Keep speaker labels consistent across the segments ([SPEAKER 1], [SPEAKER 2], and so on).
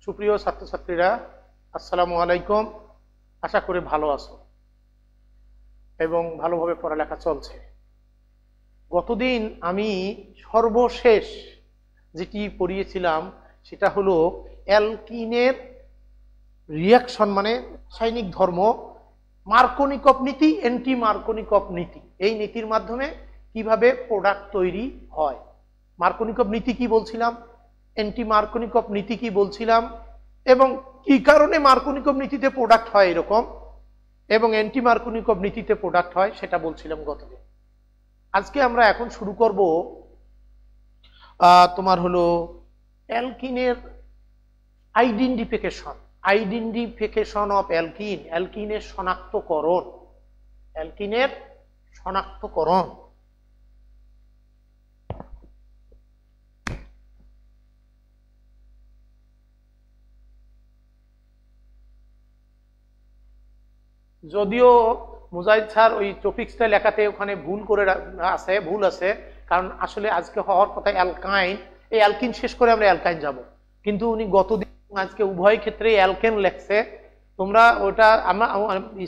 [SPEAKER 1] সুপ্রিয় ছাত্রছাত্রীরা, আসসালামু আলাইকুম। আশা করি ভালো আছো এবং ভালোভাবে পড়ালেখা চলছে। গতদিন আমি সর্বশেষ যেটি পড়িয়েছিলাম সেটা হলো অ্যালকিনের রিয়াকশন, মানে রাসায়নিক ধর্ম, মার্কোনিকভ নীতি, অ্যান্টি মার্কোনিকভ নীতি। এই নীতির মাধ্যমে কিভাবে প্রোডাক্ট তৈরি হয়। মার্কোনিকভ নীতি কি বলছিলাম, অ্যান্টি মার্কোনিকভ নীতি কি বলছিলাম, এবং কি কারণে মার্কোনিকভ নীতিতে প্রোডাক্ট হয় এরকম এবং অ্যান্টি মার্কোনিকভ নীতিতে প্রোডাক্ট হয় সেটা বলছিলাম গতদিন। আজকে আমরা এখন শুরু করব তোমার হলো অ্যালকিনের আইডেন্টিফিকেশন অফ অ্যালকিন, অ্যালকিনের শনাক্তকরণ। যদিও মুজাহিদ স্যার ওই টপিক্সটা লেখাতে ওখানে ভুল আছে, কারণ আসলে আজকে হওয়ার কথা অ্যালকাইন। এই অ্যালকিন শেষ করে আমরা অ্যালকাইন যাব, কিন্তু উনি গতদিন আজকে উভয় ক্ষেত্রে অ্যালকেন লেখছে। তোমরা ওটা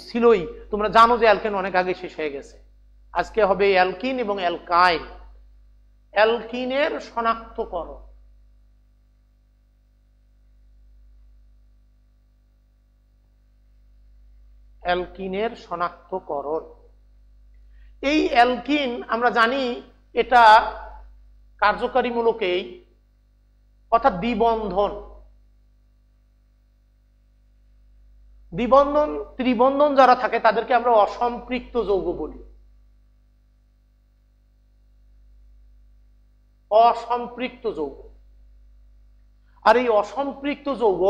[SPEAKER 1] ছিলই, তোমরা জানো যে অ্যালকেন অনেক আগে শেষ হয়ে গেছে। আজকে হবে অ্যালকিন এবং অ্যালকাইন, অ্যালকিনের শনাক্তকরণ। অ্যালকিনের শনাক্তকরণ। এই অ্যালকিন আমরা জানি এটা কার্যকারীমূলকেই, অর্থাৎ দ্বিবন্ধন ত্রিবন্ধন যারা থাকে তাদেরকে আমরা অসম্পৃক্ত যৌগ বলি। অসম্পৃক্ত যৌগ। আর এই অসম্পৃক্ত যৌগ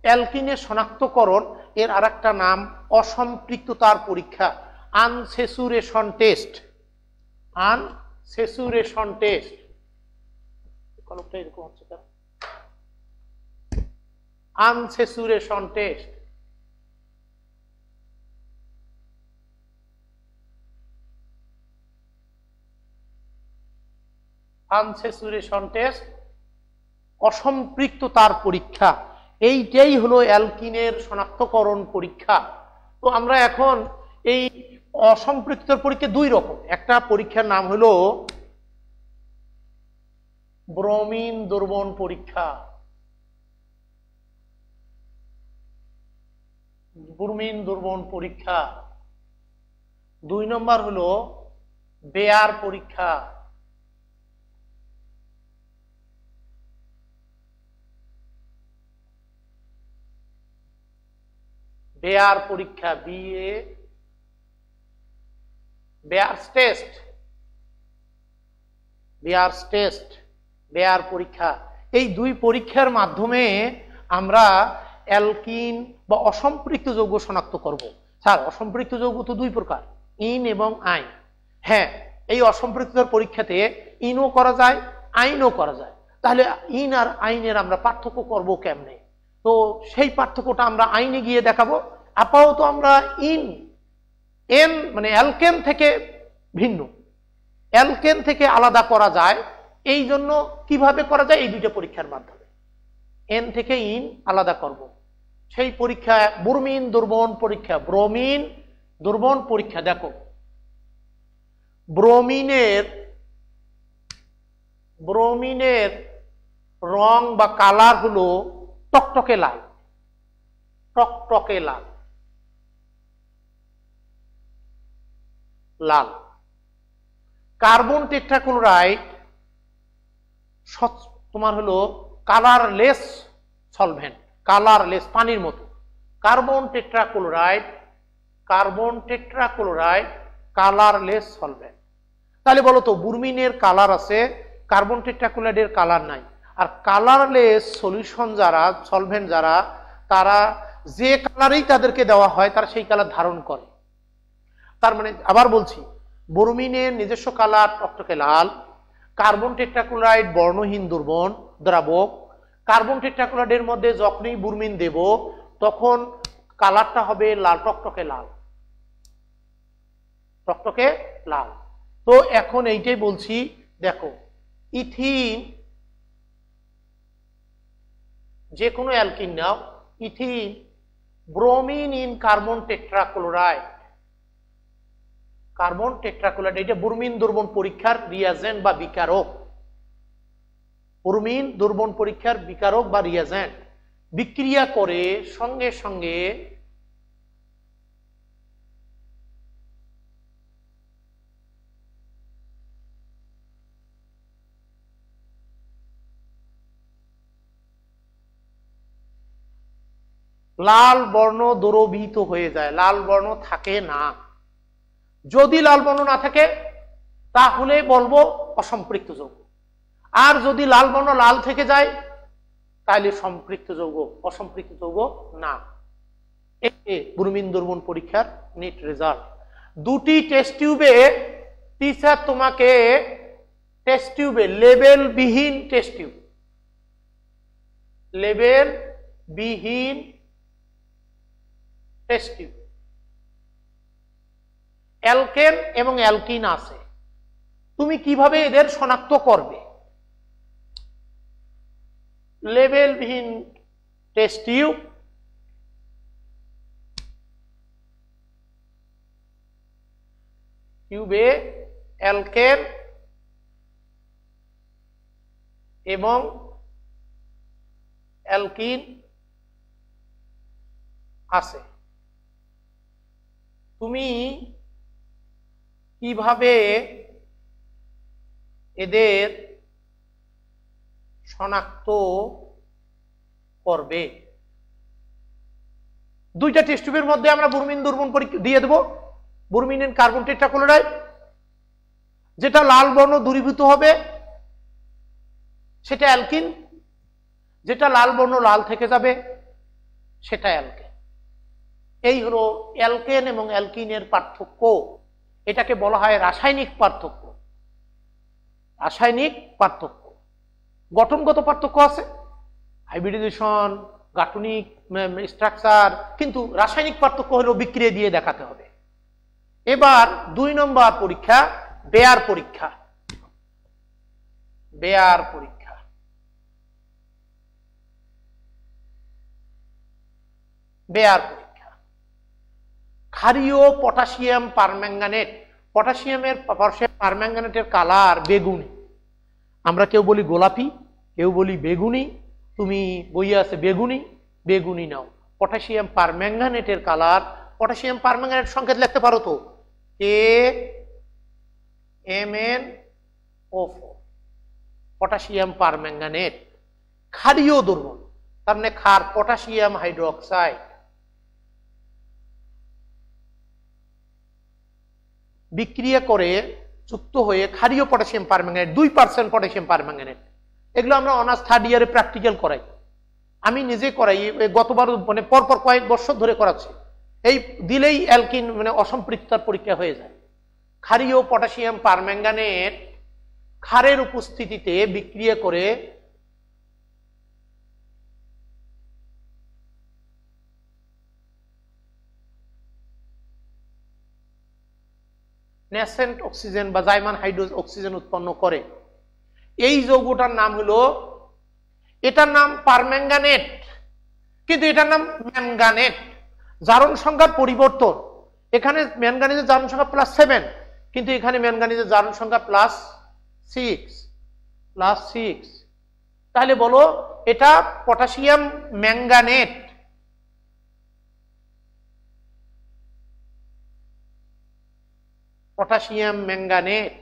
[SPEAKER 1] অ্যালকিনের শনাক্তকরণ, এর আরেকটা নাম অসম্পৃক্ততার পরীক্ষা, আনস্যাচুরেশন টেস্ট। Unsaturation test. কলমটা এরকম হচ্ছে কেন? Unsaturation test. আনস্যাচুরেশন টেস্ট, অসম্পৃক্ততার পরীক্ষা। এইটাই হলো অ্যালকিনের শনাক্তকরণ পরীক্ষা। তো আমরা এখন এই অসম্পৃক্ততার পরীক্ষা দুই রকম। একটা পরীক্ষার নাম হলো ব্রোমিন দ্রবণ পরীক্ষা। ব্রোমিন দ্রবণ পরীক্ষা। দুই নম্বর হলো বেয়ার পরীক্ষা। বেয়ার পরীক্ষা, বেয়ারস টেস্ট, বেয়ার পরীক্ষা। এই দুই পরীক্ষার মাধ্যমে আমরা অ্যালকিন বা অসম্পৃক্ত যৌগ শনাক্ত করব। স্যার, অসম্পৃক্ত যৌগ তো দুই প্রকার, ইন এবং আইন। হ্যাঁ, এই অসম্পৃক্ততার পরীক্ষাতে ইনও করা যায়, আইনও করা যায়। তাহলে ইন আর আইনের আমরা পার্থক্য করব কেমনে? তো সেই পার্থক্যটা আমরা আইনে গিয়ে দেখাবো। আপাতত আমরা এন মানে অ্যালকেন থেকে ভিন্ন, অ্যালকেন থেকে আলাদা করা যায়। এই জন্য কিভাবে করা যায়? এই দুইটা পরীক্ষার মাধ্যমে এন থেকে ইন আলাদা করব। সেই পরীক্ষা ব্রোমিন দ্রবণ পরীক্ষা। ব্রোমিন দ্রবণ পরীক্ষা। দেখো, ব্রোমিনের রং বা কালার হলো টকটকে লাল। টকটকে লাল। লাল। কার্বন টেট্রাক্লোরাইড তোমার হলো কালারলেস সলভেন্ট, কালারলেস, পানির মতো। Carbon tetrachloride colourless solvent. তাহলে বলো তো, ব্রোমিনের কালার আছে, কার্বন টেট্রাক্লোরাইডের কালার নাই। আর কালারলেস সলিউশন যারা, সলভেন্ট যারা, তারা যে কালারেই তাদেরকে দেওয়া হয় তারা সেই কালার ধারণ করে। তার মানে আবার বলছি, ব্রোমিনের নিজস্ব কালার টকটকে লাল, কার্বন টেট্রাক্লোরাইড বর্ণহীন দ্রাবক। কার্বন টেট্রাক্লোরাইডের মধ্যে যখনই ব্রোমিন দেব তখন কালারটা হবে লাল, টকটকে লাল, টকটকে লাল। তো এখন এইটাই বলছি, দেখো, ইথিন যে কোনো alkyne now, ethene, bromine in carbon tetrachloride. Carbon tetrachloride এটা ব্রোমিন দ্রবণ পরীক্ষার রিয়াজেন্ট বা বিকারক। ব্রোমিন দ্রবণ পরীক্ষার বিকারক বা রিয়াজেন্ট বিক্রিয়া করে সঙ্গে সঙ্গে লাল বর্ণ দ্রবীভূত হয়ে যায়, লাল বর্ণ থাকে না। যদি লাল বর্ণ না থাকে তাহলে বলবো অসম্পৃক্ত যৌগ, আর যদি লাল বর্ণ লাল থেকে যায় তাহলে সম্পৃক্ত যৌগ, অসম্পৃক্ত যৌগ না। ব্রোমিন দ্রবণ পরীক্ষার নেট রেজাল্ট। দুটি টেস্ট টিউবে টিচার তোমাকে টেস্ট টিউবে লেবেল বিহীন টেস্ট টিউব, লেবেল বিহীন টেস্ট টিউব, অ্যালকেন এবং অ্যালকিন আছে, তুমি কিভাবে এদের শনাক্ত করবে? লেবেল বিহীন টেস্ট টিউব, টিউবে অ্যালকেন এবং অ্যালকিন আছে, তুমি কিভাবে এদের শনাক্ত করবে? দুইটা টেস্ট টিউবের মধ্যে আমরা ব্রোমিন দ্রবণ পরীক্ষা দিয়ে দেব, ব্রোমিন ইন কার্বন টেট্রাক্লোরাইড, যেটা লাল বর্ণ দূরীভূত হবে সেটা অ্যালকিন, যেটা লাল বর্ণ লাল থেকে যাবে সেটা অ্যালকেন। এই হলো অ্যালকেন এবং অ্যালকিনের পার্থক্য। এটাকে বলা হয় রাসায়নিক পার্থক্য। রাসায়নিক পার্থক্য, গঠনগত পার্থক্য আছে, হাইব্রিডাইজেশন, গাঠনিক স্ট্রাকচার, কিন্তু রাসায়নিক পার্থক্য হলো বিক্রিয়া দিয়ে দেখাতে হবে। এবার 2 নম্বর পরীক্ষা, বেয়ার পরীক্ষা। বেয়ার পরীক্ষা, বেয়ার পরীক্ষা। ক্ষারীয় পটাশিয়াম পারম্যাঙ্গানেট, পটাশিয়ামের পারম্যাঙ্গানেটের কালার বেগুনি, আমরা কেউ বলি গোলাপি, কেউ বলি বেগুনি, তুমি বইয়ে আছে বেগুনি, বেগুনি নাও। পটাশিয়াম পারম্যাঙ্গানেটের কালার, পটাশিয়াম পারম্যাঙ্গানেট সংকেত লিখতে পারো তো, KMnO4, পটাশিয়াম পারম্যাঙ্গানেট। ক্ষারীয় দ্রবণ, তার মানে ক্ষার, পটাশিয়াম হাইড্রোক্সাইড। বিক্রিয়া করে যুক্ত হয়ে ক্ষারীয় পটাশিয়াম পারম্যাঙ্গানেট, 2% পটাশিয়াম পারম্যাঙ্গানেট। এগুলো আমরা অনার্স 3rd ইয়ারে প্র্যাকটিক্যাল করাই, আমি নিজে করাই, গতবার মানে পরপর কয়েক বছর ধরে করাচ্ছি। এই দিলেই অ্যালকিন মানে অসম্পৃক্ততার পরীক্ষা হয়ে যায়। ক্ষারীয় পটাশিয়াম পারম্যাঙ্গানেট ক্ষারের উপস্থিতিতে বিক্রিয়া করে ন্যাসেন্ট অক্সিজেন বা জাইমান হাইড্রোজ অক্সিজেন উৎপন্ন করে। এই যৌগটার নাম হলো, এটার নাম পারম্যাঙ্গানেট, কিন্তু এটার নাম ম্যাঙ্গানেট। জারণ সংখ্যার পরিবর্তন, এখানে ম্যাঙ্গানিজের জারণ সংখ্যা +7, কিন্তু এখানে ম্যাঙ্গানিজের জারণ সংখ্যা +6। তাহলে বলো এটা potassium manganate. Potassium manganate,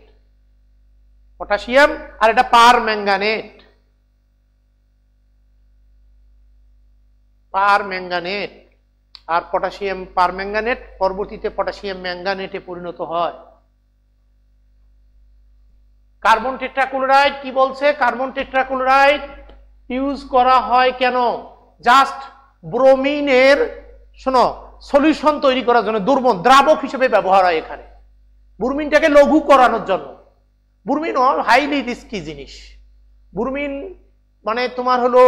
[SPEAKER 1] potassium, আর এটা পারম্যাঙ্গানেট, পারম্যাঙ্গানেট। আর পটাশিয়াম পারম্যাঙ্গানেট পরবর্তীতে পটাশিয়াম ম্যাঙ্গানেটে পরিণত হয়। কার্বন টেট্রাক্লোরাইড কি বলছে? কার্বন টেট্রাক্লোরাইড ইউজ করা হয় কেন? জাস্ট ব্রোমিনের, শোনো, সলিউশন তৈরি করার জন্য, দ্রবণ দ্রাবক হিসেবে ব্যবহার হয় এখানে, ব্রোমিনটাকে লঘু করানোর জন্য। ব্রোমিন হাইলি রিস্কি জিনিস। ব্রোমিন মানে তোমার হলো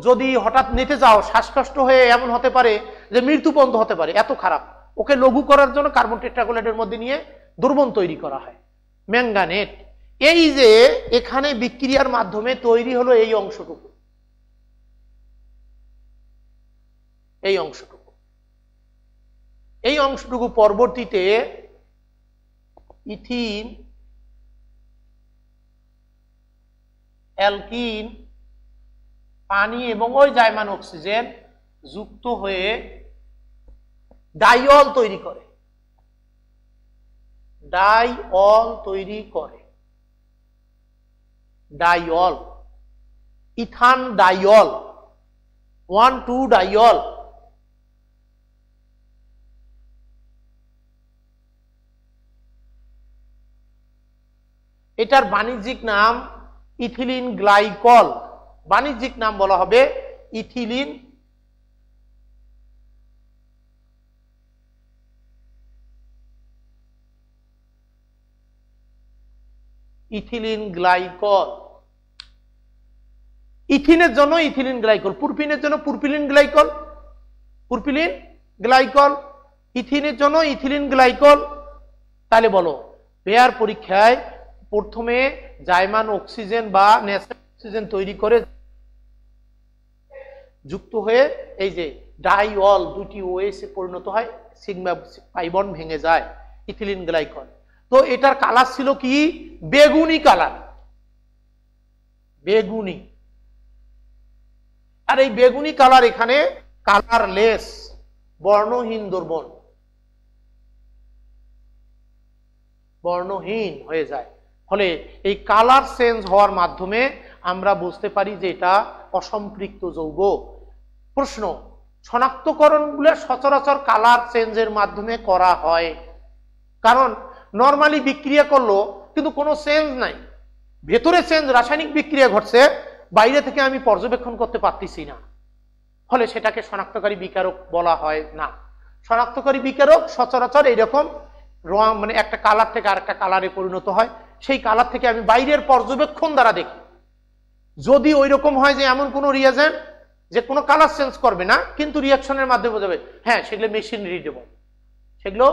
[SPEAKER 1] যদি হঠাৎ নিতে যাও শ্বাসকষ্ট হয়ে এমন হতে পারে যে মৃত্যু পর্যন্ত হতে পারে, এত খারাপ। ওকে লঘু করার জন্য কার্বন টেট্রাক্লোরাইডের মধ্যে নিয়ে দ্রবণ তৈরি করা হয় ম্যাঙ্গানেট। এই যে এখানে বিক্রিয়ার মাধ্যমে তৈরি হলো এই অংশটুকু, এই অংশটুকু, এই অংশটুকু পরবর্তীতে ইথিন, অ্যালকিন, পানি এবং ওই জাইমান অক্সিজেন যুক্ত হয়ে ডাইঅল তৈরি করে, ডাইঅল তৈরি করে, ডাইঅল, ইথান ডাইঅল, 1,2 ডাইঅল। এটার বাণিজ্যিক নাম ইথিলিন গ্লাইকল, বাণিজ্যিক নাম বলা হবে ইথিলিন ইথিলিন গ্লাইকল। ইথিনের জন্য ইথিলিন গ্লাইকল, পুরপিনের জন্য পুরপিলিন গ্লাইকল, পুরপিলিন গ্লাইকল, ইথিনের জন্য ইথিলিন গ্লাইকল। তাহলে বলো পেয়ার পরীক্ষায় প্রথমে জাইমান অক্সিজেন বা ন্যাচারাল অক্সিজেন তৈরি করে যুক্ত হয়ে এই যে ডাইঅল দুটি ওএস এ পরিণত হয়, সিগমা পাই বন্ড ভেঙে যায়, ইথিলিন গ্লাইকল। তো এটার কালার ছিল কি? বেগুনি কালার, বেগুনি। আর এই বেগুনি কালার এখানে কালারলেস, বর্ণহীন দ্রবণ, বর্ণহীন হয়ে যায়। ফলে এই কালার চেঞ্জ হওয়ার মাধ্যমে আমরা বুঝতে পারি যে এটা অসম্পৃক্ত যৌগ। প্রশ্ন, শনাক্তকরণগুলো সচরাচর কালার চেঞ্জের মাধ্যমে করা হয়, কারণ নরমালি বিক্রিয়া করলো কিন্তু কোনো চেঞ্জ নাই, ভেতরে চেঞ্জ, রাসায়নিক বিক্রিয়া ঘটছে, বাইরে থেকে আমি পর্যবেক্ষণ করতে পারতেছি না, ফলে সেটাকে শনাক্তকারী বিকারক বলা হয় না। শনাক্তকারী বিকারক সচরাচর এইরকম রং, মানে একটা কালার থেকে আরেকটা কালারে পরিণত হয়, সেই কালার থেকে আমি বাইরের পর্যবেক্ষণ দ্বারা দেখি। যদি ওই রকম হয় যে এমন কোনো রিয়েজেন্ট যে কোনো কালার চেঞ্জ করবে না কিন্তু রিয়াকশনের মাধ্যমে বোঝাবে, হ্যাঁ সেগুলো মেশিন রিডেবল, সেগুলো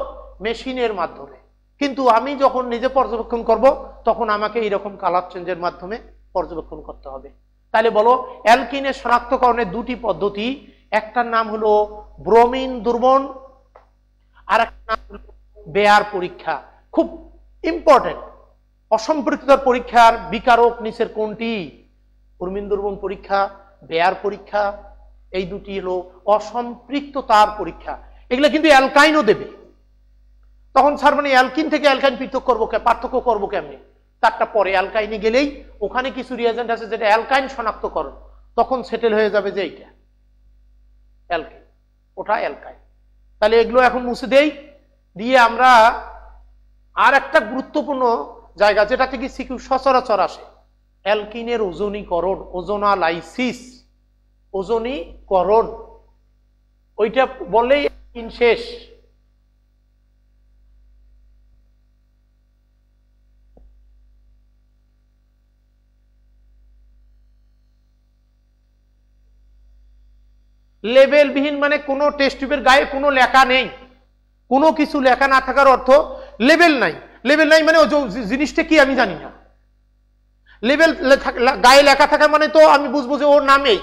[SPEAKER 1] মেশিনের মাধ্যমে। কিন্তু আমি যখন নিজে পর্যবেক্ষণ করব তখন আমাকে এইরকম কালার চেঞ্জের মাধ্যমে পর্যবেক্ষণ করতে হবে। তাহলে বলো অ্যালকিনের শনাক্তকরণের দুটি পদ্ধতি, একটার নাম হলো ব্রোমিন দ্রবণ, আর একটা নাম হলো বেয়ার পরীক্ষা। খুব ইম্পর্টেন্ট, অসম্পৃক্ততার পরীক্ষার বিকারক নিচের কোনটি? ব্রোমিন দ্রবণ পরীক্ষা, বেয়ার পরীক্ষা, এই দুটি হলো অসম্পৃক্ততার পরীক্ষা। এগুলো কিন্তু অ্যালকাইনও দেবে। তখন স্যার মানে অ্যালকিন থেকে অ্যালকাইন পৃথক করবো, পার্থক্য করবো কেমনি? তারটা পরে অ্যালকাইনে গেলেই ওখানে কিছু রিয়েজেন্ট আছে যেটা অ্যালকাইন শনাক্তকরণ, তখন সেটেল হয়ে যাবে যে এইটা অ্যালকাইন, ওটা অ্যালকাইন। তাহলে এগুলো এখন মুছে দেই, দিয়ে আমরা আর একটা গুরুত্বপূর্ণ জায়গা যেটা থেকে সিকিউ সচরাচর আসে, অ্যালকিনের ওজনীকরণ, ওজোনালাইসিস, ওজনীকরণ। ওইটা বললেই অ্যালকিন শেষ। লেবেলবিহীন মানে কোনো টেস্ট টিউবের গায়ে কোনো লেখা নেই, কোনো কিছু লেখা না থাকার অর্থ লেবেল নাই। লেবেল নাই মানে জিনিসটা কি আমি জানি না। লেবেল গায়ে লেখা থাকা মানে তো আমি বুঝবো যে ওর নাম এই,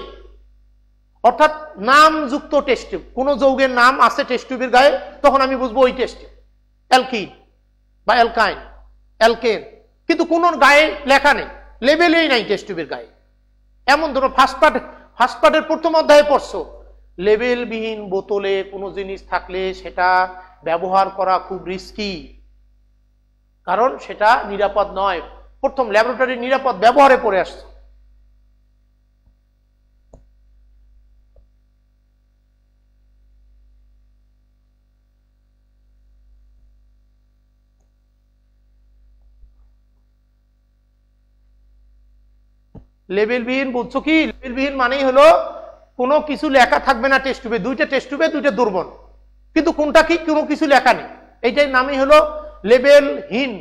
[SPEAKER 1] অর্থাৎ নামযুক্ত টেস্ট টিউব, কোনো যৌগের নাম আছে টেস্ট টিউবের গায়ে, তখন আমি বুঝবো ওই টেস্ট টিউব, অ্যালকিন বা অ্যালকাইন, অ্যালকেন, কিন্তু কোনো গায়ে লেখা নেই, লেবেলেই নাই টেস্ট টিউবের গায়ে। এমন ধরো ফার্স্ট পার্টের প্রথম অধ্যায়ে পড়ছো, লেবেলবিহীন বোতলে কোনো জিনিস থাকলে সেটা ব্যবহার করা খুব রিস্কি, কারণ সেটা নিরাপদ নয়। প্রথম ল্যাবরেটরি নিরাপদ ব্যবহারে পড়ে আসছে। লেবেলবিহীন বুঝছো কি? লেবেলবিহীন মানেই হলো কোনো কিছু লেখা থাকবে না টেস্ট টিউবে, দুইটা টেস্ট টিউবে দুইটা দ্রবণ, কিন্তু কোনটা কি কোনো কিছু লেখা নেই, এইটাই নামই হলো লেবেলহীন,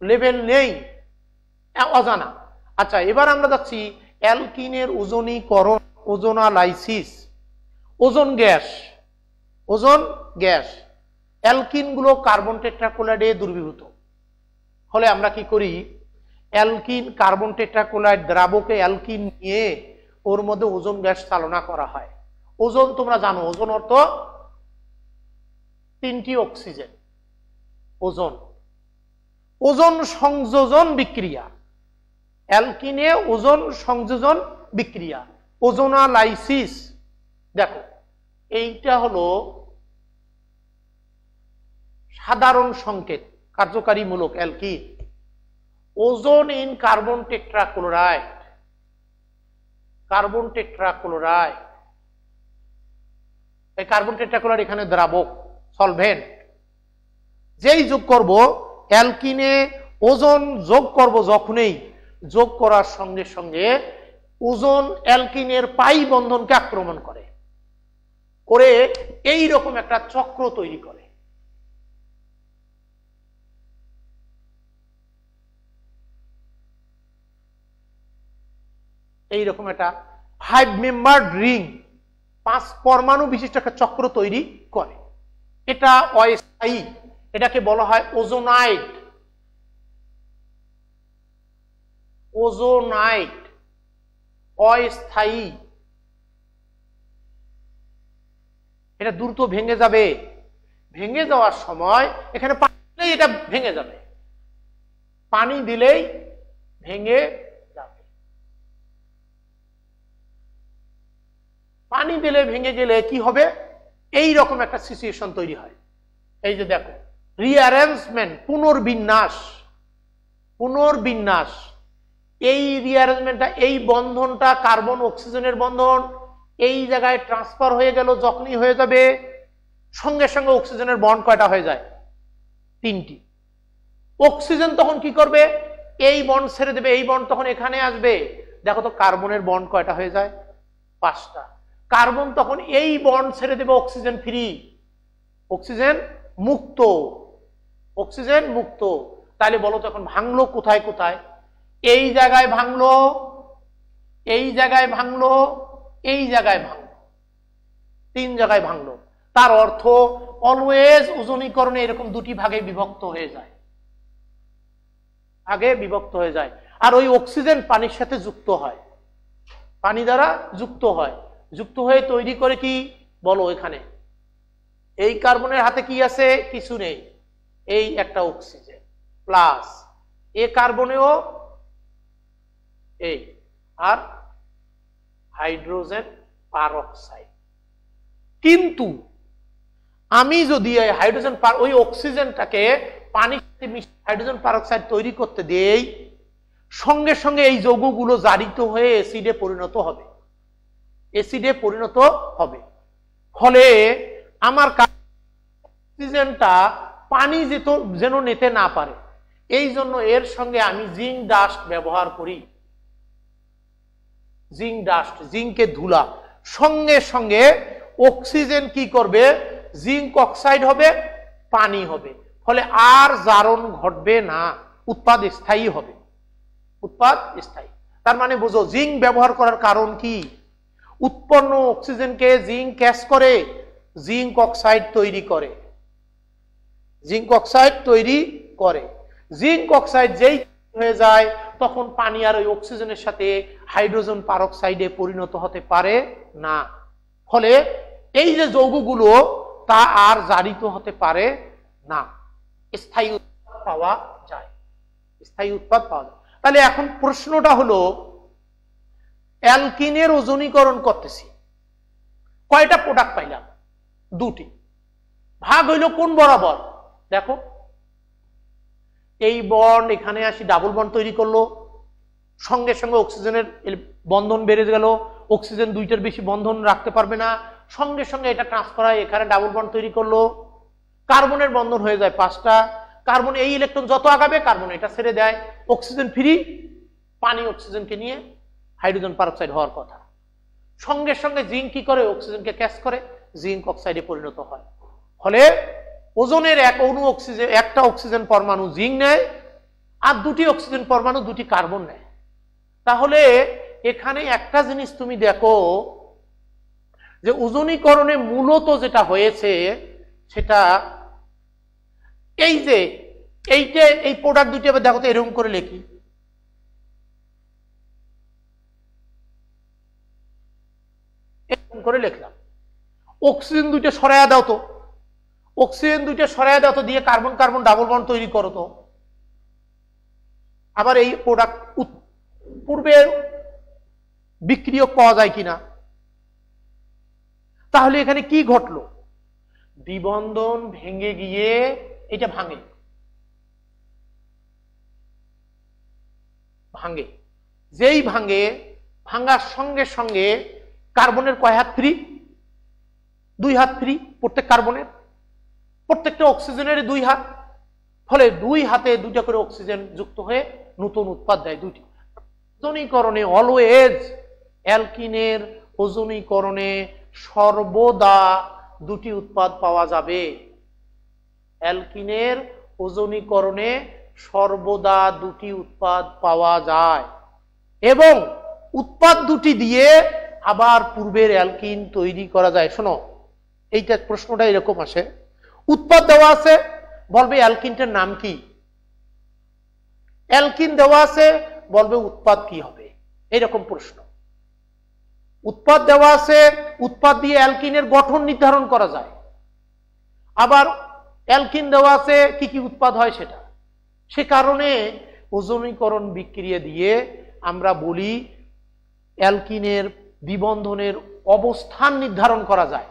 [SPEAKER 1] লেবেল নেই, অজানা। আচ্ছা, এবার আমরা যাচ্ছি অ্যালকিনের ওজনীকরণ, ozonolysis. Ozone gas, ozone gas, alkene গুলো কার্বন টেট্রাক্লোরাইডে দ্রবীভূত হলে আমরা কি করি? অ্যালকিন কার্বন টেট্রাক্লোরাইড দ্রাবকে অ্যালকিন নিয়ে ওর মধ্যে ওজোন গ্যাস চালনা করা হয়। ওজোন তোমরা জানো, ওজোন অর্থ 3টি অক্সিজেন। ওজোন, ওজোন সংযোজন বিক্রিয়া, অ্যালকিনে ওজোন সংযোজন বিক্রিয়া, ওজোনালাইসিস। দেখো এইটা হলো সাধারণ সংকেত, কার্যকারীমূলক alkene. Ozone in carbon tetrachloride, carbon tetrachloride, এই কার্বন টেট্রাক্লোরাইড এখানে দ্রাবক, সলভেন্ট। যেই যোগ করব অ্যালকিনে ওজোন যোগ করব, যখনই যোগ করার সঙ্গে সঙ্গে ওজোন অ্যালকিনের পাই বন্ধনকে আক্রমণ করে, করে এই রকম একটা চক্র তৈরি করে। এইরকম একটা 5 মেম্বার্ড রিং, 5 পরমাণু বিশিষ্ট একটা চক্র তৈরি করে। এটা অস্থায়ী, এটাকে বলা হয় ওজোনাইড। ওজোনাইড অস্থায়ী, এটা দ্রুত ভেঙে যাবে। ভেঙে যাওয়ার সময় এখানে পানি দিলেই এটা ভেঙে যাবে, পানি দিলেই ভেঙে যাবে। পানি দিলে ভেঙে গেলে কি হবে, এই রকম একটা সিচুয়েশন তৈরি হয়। এই যে দেখো, রিঅ্যারেঞ্জমেন্ট, পুনর্বিন্যাস, পুনর্বিন্যাস। এই রিঅ্যারেঞ্জমেন্টটা, এই বন্ধনটা কার্বন অক্সিজেনের বন্ধন এই জায়গায় ট্রান্সফার হয়ে গেল, যখনই হয়ে যাবে সঙ্গে সঙ্গে অক্সিজেনের বন্ড কয়টা হয়ে যায়, 3টি। অক্সিজেন তখন কি করবে, এই বন্ড ছেড়ে দেবে, এই বন্ড তখন এখানে আসবে। দেখো তো কার্বনের বন্ড কয়টা হয়ে যায়, 5টা। কার্বন তখন এই বন্ড ছেড়ে দেবে, অক্সিজেন ফ্রি, অক্সিজেন মুক্ত, অক্সিজেন মুক্ত। তাহলে বলো তো এখন ভাঙলো কোথায় কোথায়, এই জায়গায় ভাঙলো, এই জায়গায় ভাঙলো, এই জায়গায় ভাঙলো, 3 জায়গায় ভাঙলো। তার অর্থ অলওয়েজ ওজনীকরণে এরকম 2টি ভাগে বিভক্ত হয়ে যায়, ভাগে বিভক্ত হয়ে যায়। আর ওই অক্সিজেন পানির সাথে যুক্ত হয়, পানি দ্বারা যুক্ত হয়, যুক্ত হয়ে তৈরি করে কি বলো, এখানে এই কার্বনের হাতে কি আছে, কিছু নেই, এই একটা অক্সিজেন প্লাস এ কার্বনেও এই, আর হাইড্রোজেন পারঅক্সাইড। কিন্তু আমি যদি এই হাইড্রোজেন ওই অক্সিজেনটাকে পানির সাথে মিশিয়ে হাইড্রোজেন পারঅক্সাইড তৈরি করতে দেই, সঙ্গে সঙ্গে এই যৌগগুলো জারিত হয়ে অ্যাসিডে পরিণত হবে, অ্যাসিডে পরিণত হবে। ফলে আমার অক্সিজেনটা পানি যেন নিতে না পারে, এই জন্য এর সঙ্গে আমি জিঙ্ক ডাস্ট ব্যবহার করি। জিঙ্ক ডাস্ট, জিঙ্কের ধুলা, সঙ্গে সঙ্গে অক্সিজেন কি করবে, জিঙ্ক অক্সাইড হবে, পানি হবে। ফলে আর জারণ ঘটবে না, উৎপাদ স্থায়ী হবে, উৎপাদ স্থায়ী। তার মানে বুঝো জিঙ্ক ব্যবহার করার কারণ কি, উৎপন্ন অক্সিজেনকে জিঙ্ক ক্যাচ করে জিঙ্ক অক্সাইড তৈরি করে, জিঙ্ক অক্সাইড তৈরি করে। জিঙ্ক অক্সাইড যেই হয়ে যায় তখন পানি আর ওই অক্সিজেনের সাথে হাইড্রোজেন পারঅক্সাইডে পরিণত হতে পারে না। ফলে এই যে যৌগগুলো তা আর জারিত হতে পারে না, স্থায়ী উৎপাদ পাওয়া যায়, স্থায়ী উৎপাদ পাওয়া যায়। তাহলে এখন প্রশ্নটা হলো, অ্যালকিনের ওজনীকরণ করতেছি, কয়টা প্রোডাক্ট পাইলাম, 2টি। ভাগ হইল কোন বরাবর, দেখো এই বন্ড এখানে আসি ডাবল বন্ড তৈরি করলো, সঙ্গে সঙ্গে অক্সিজেনের বন্ধন বেড়ে গেল, অক্সিজেন 2টার বেশি বন্ধন রাখতে পারবে না, সঙ্গে সঙ্গে এটা ট্রান্সফার হয়, এখানে ডাবল বন্ড তৈরি করলো, কার্বনের বন্ধন হয়ে যায় 5টা। কার্বন এই ইলেকট্রন যত আগাবে কার্বন এটা ছেড়ে দেয়, অক্সিজেন ফ্রি, পানি অক্সিজেনকে নিয়ে হাইড্রোজেন পারঅক্সাইড হওয়ার কথা। সঙ্গে সঙ্গে জিঙ্ক কি করে, অক্সিজেনকে ক্যাচ করে জিঙ্ক অক্সাইডে পরিণত হয়। ফলে ওজনের এক অণু অক্সিজেন, একটা অক্সিজেন পরমাণু জিঙ্ক নেয়, আর 2টি অক্সিজেন পরমাণু 2টি কার্বন নেয়। তাহলে এখানে একটা জিনিস তুমি দেখো যে ওজনীকরণে মূলত যেটা হয়েছে সেটা এই যে এইটা, এই প্রোডাক্ট 2টি আবার দেখো তো এরকম করে লিখি, এরকম করে লিখলাম, অক্সিজেন দুইটা সরাইয়া দাও তো, অক্সিজেন দুইটা সরাইয়া দাও তো, দিয়ে কার্বন কার্বন ডাবল বন্ড তৈরি করো তো। আবার এই প্রোডাক্ট পূর্বের বিক্রিয়ক পাওয়া যায় কিনা। তাহলে এখানে কি ঘটলো, দ্বিবন্ধন ভেঙে গিয়ে এটা ভাঙে, ভাঙে, যেই ভাঙে, ভাঙার সঙ্গে সঙ্গে কার্বনের কয় হাত ফ্রি, 2 হাত ফ্রি প্রত্যেক কার্বনের, প্রত্যেকটা অক্সিজেনের 2 হাত, ফলে 2 হাতে 2টা করে অক্সিজেন যুক্ত হয়ে নতুন উৎপাদ দেয় 2টি। ওজনীকরণে অলওয়েজ, অ্যালকিনের ওজনীকরণে সর্বদা 2টি উৎপাদ পাওয়া যাবে। অ্যালকিনের ওজনীকরণে সর্বদা 2টি উৎপাদ পাওয়া যায়, এবং উৎপাদ 2টি দিয়ে আবার পূর্বের অ্যালকিন তৈরি করা যায়। শোনো, এইটা প্রশ্নটা এরকম আসে, উৎপাদ দেওয়া আছে, বলবে অ্যালকিনটার নাম কি, অ্যালকিন দেওয়া আছে, বলবে উৎপাদ কি হবে, এইরকম প্রশ্ন। উৎপাদ দেওয়া আছে, উৎপাদ দিয়ে অ্যালকিনের গঠন নির্ধারণ করা যায়, আবার অ্যালকিন দেওয়া আছে কি কি উৎপাদ হয় সেটা। সে কারণে ওজনীকরণ বিক্রিয়া দিয়ে আমরা বলি অ্যালকিনের দ্বিবন্ধনের অবস্থান নির্ধারণ করা যায়।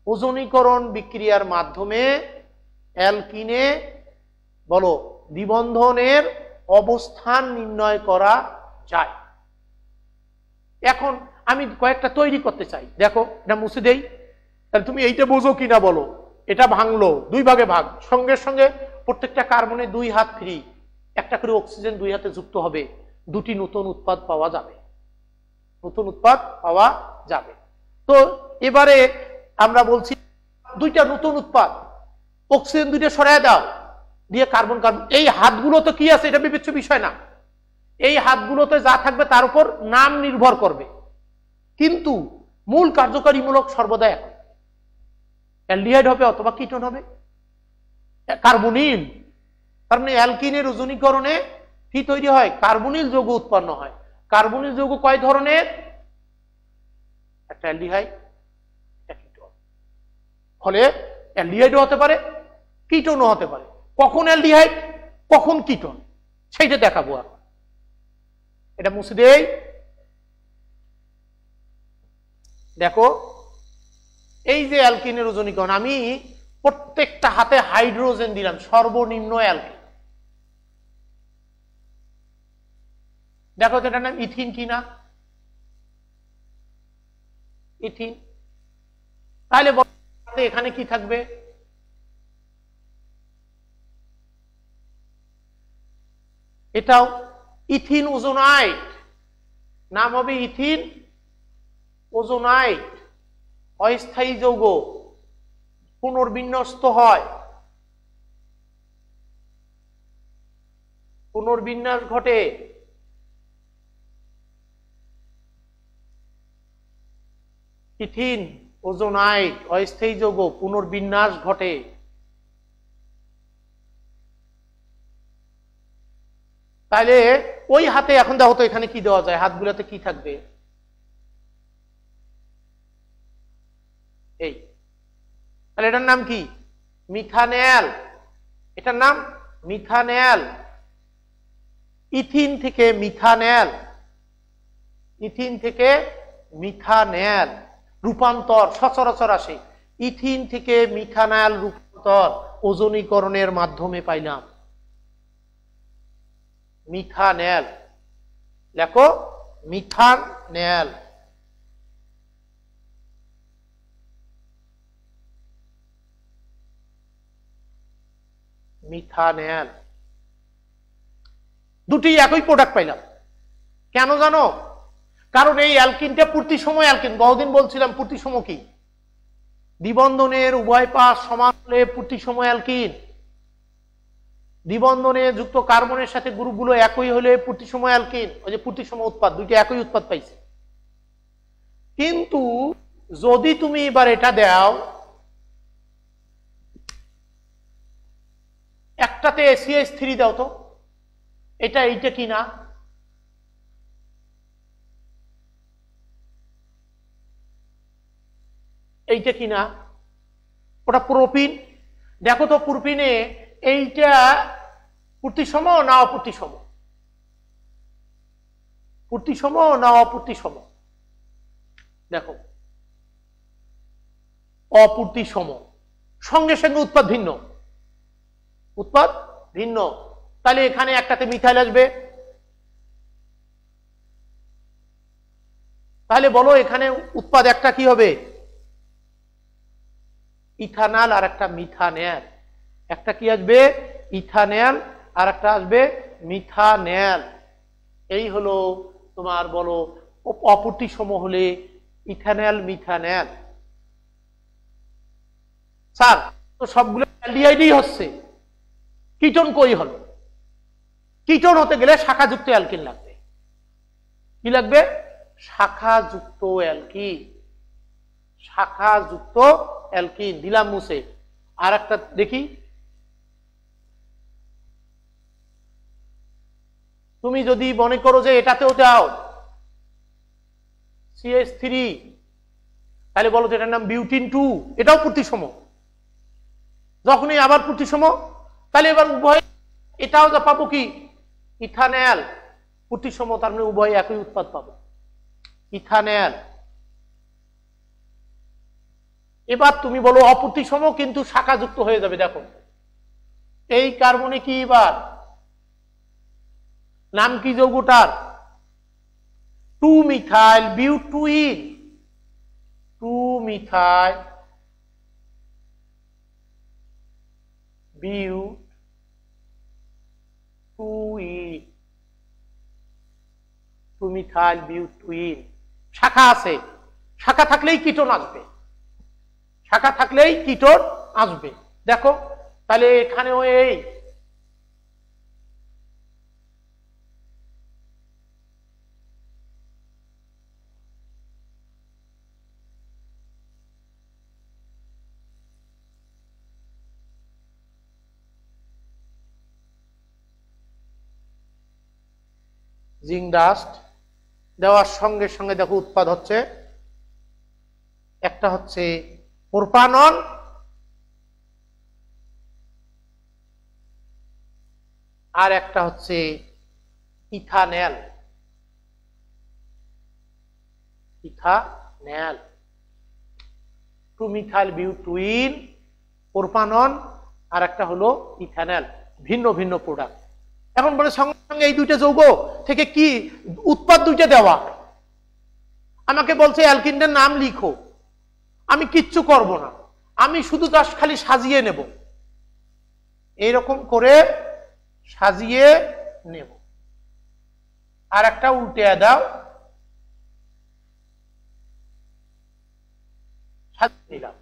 [SPEAKER 1] ওজনীকরণ বিক্রিয়ার মাধ্যমে অ্যালকিনে বলো দ্বিবন্ধনের অবস্থান নির্ণয় করা যায়। এখন আমি কয়েকটা তৈরি করতে চাই, দেখো এটা মুছে দেই, তাহলে তুমি এইটা বোঝো কিনা বলো। এটা ভাঙলো, 2 ভাগে ভাগ, সঙ্গে সঙ্গে প্রত্যেকটা কার্বনে 2 হাত ফ্রি, একটা করে অক্সিজেন 2 হাতে যুক্ত হবে, 2টি নতুন উৎপাদ পাওয়া যাবে, নতুন উৎপাদ পাওয়া যাবে। তো এবারে আমরা বলছি 2টা নতুন উৎপাদ, অক্সিজেন 2টা সরায় দাও, দিয়ে কার্বন কার্বন, এই হাতগুলো তো কি আছে এটা বিবেচ্য বিষয় না, এই হাতগুলোতে যা থাকবে তার উপর নাম নির্ভর করবে, কিন্তু মূল কার্যকারীমূলক সর্বদা এক, অ্যালডিহাইড হবে অথবা কিটোন হবে, কার্বনিল। কারণ অ্যালকিনের ওজনীকরণে কি তৈরি হয়, কার্বনিল যৌগ উৎপন্ন হয়। কার্বনিল যৌগ কয় ধরনের, একটা অ্যালডিহাইড, একটা কিটোন। ফলে অ্যালডিহাইডও হতে পারে, কিটোনও হতে পারে। কখন অ্যালডিহাইড কখন কিটোন সেইটা দেখাবো। আর এটা মুছে দেই, দেখো এই যে অ্যালকিনের ওজনীকরণ, আমি প্রত্যেকটা হাতে হাইড্রোজেন দিলাম, সর্বনিম্ন অ্যালকিন। দেখো তো এটার নাম ইথিন কিনা, ইথিন। তাহলে এখানে কি থাকবে, এটাও ইথিন ওজোনাইড, নাম হবে ইথিন ওজোনাইড। অস্থায়ী যৌগ, পুনর্বিন্যস্ত হয়, পুনর্বিন্যাস ঘটে। ইথিন ওজোনাইড অস্থায়ী যৌগ, পুনর্বিন্যাস ঘটে। তাহলে ওই হাতে এখন দেখো তো এখানে কি দেওয়া যায়, হাতগুলোতে কি থাকবে, এই, তাহলে এটার নাম কি, মিথানেল। এটার নাম মিথানেল। ইথিন থেকে মিথানেল, ইথিন থেকে মিথানেল রূপান্তর সচরাচর আসে। ইথিন থেকে মিথানেল রূপান্তর ওজনীকরণের মাধ্যমে পাইলাম। মিথানেল, লেখো মিথানেল। মিথানেল, দুটি একই প্রোডাক্ট পাইলাম। কেন জানো, কারণ এই অ্যালকিনটা পূর্তি সময় অ্যালকিন, বহুদিন বলছিলাম পূর্তি সময় কি, দ্বিবন্ধনের উভয় পাশ সমান হলে পূর্তি সময় অ্যালকিন, দ্বিবন্ধনে যুক্ত কার্বনের সাথে গ্রুপগুলো একই হলে পূর্তি সময় অ্যালকিন। ওই যে পূর্তি সময় উৎপাদ, দুইটা একই উৎপাদ পাইছে। কিন্তু যদি তুমি এবার এটা দাও, একটাতে CH3 দাও তো, এটা এইটা কি না, এইটা কিনা, ওটা প্রোপিন। দেখো তো প্রোপিনে এইটা প্রতিসম না অপ্রতিসম, প্রতিসম না অপ্রতিসম? দেখো অপ্রতিসম, সঙ্গে সঙ্গে উৎপাদ ভিন্ন, উৎপাদ ভিন্ন। তাহলে এখানে একটাতে মিথাইল আসবে, তাহলে বলো এখানে উৎপাদ একটা কি হবে? ইথানল আর একটা মিথানেল। একটা কি আসবে? ইথানেল আর একটা আসবে মিথানেল। এই হলো তোমার বলো অপ্রতিসম হলে ইথানেল মিথানেল। স্যার তো সবগুলো অ্যালডিহাইডই হচ্ছে, কিটোন কই হলো? কিটোন হতে গেলে শাখাযুক্ত অ্যালকিন লাগবে। কি লাগবে? শাখাযুক্ত অ্যালকিন। শাখাযুক্ত অ্যালকিন দিলাম মুছে। আর একটা দেখি, তুমি যদি মনে করো যে এটাতেও যাও CH3, তাহলে বলো তো এটার নাম বিউটিন 2, এটাও প্রতিসম। যখনই আবার প্রতিসম, তাহলে এবার উভয় এটাও যা পাবো কি ইথানেল, প্রতিসম, তার মানে উভয় একই উৎপাদ পাবো ইথানেল। এবার তুমি বলো অপ্রতিসম কিন্তু শাখাযুক্ত হয়ে যাবে। দেখো এই কার্বনে কি এবার নাম কি যৌগটার? 2 মিথাইল বিউটুইন, 2 মিথাইল বিউটুইন, 2 মিথাইল বিউটুইন। শাখা আছে, শাখা থাকলেই কিটোন আসবে, শাখা থাকলেই কিটোন আসবে। দেখো তাহলে এখানেও এই জিঙ্ক ডাস্ট দেওয়ার সঙ্গে সঙ্গে দেখো উৎপাদ হচ্ছে, একটা হচ্ছে প্রোপানন আর একটা হচ্ছে ইথানেল। ইথানেল 2 মিথাইল বিউটুইন, প্রোপানন আর একটা হলো ইথানেল, ভিন্ন ভিন্ন প্রোডাক্ট। এখন বলে সঙ্গে সঙ্গে এই দুইটা যৌগ থেকে কি উৎপাদ দুইটা দেওয়া, আমাকে বলছে অ্যালকিনটার নাম লিখো। আমি কিচ্ছু করব না, আমি শুধু জাস্ট খালি সাজিয়ে নেব, এইরকম করে সাজিয়ে নেব। আর একটা উল্টে দাও, সাজিয়ে নিলাম,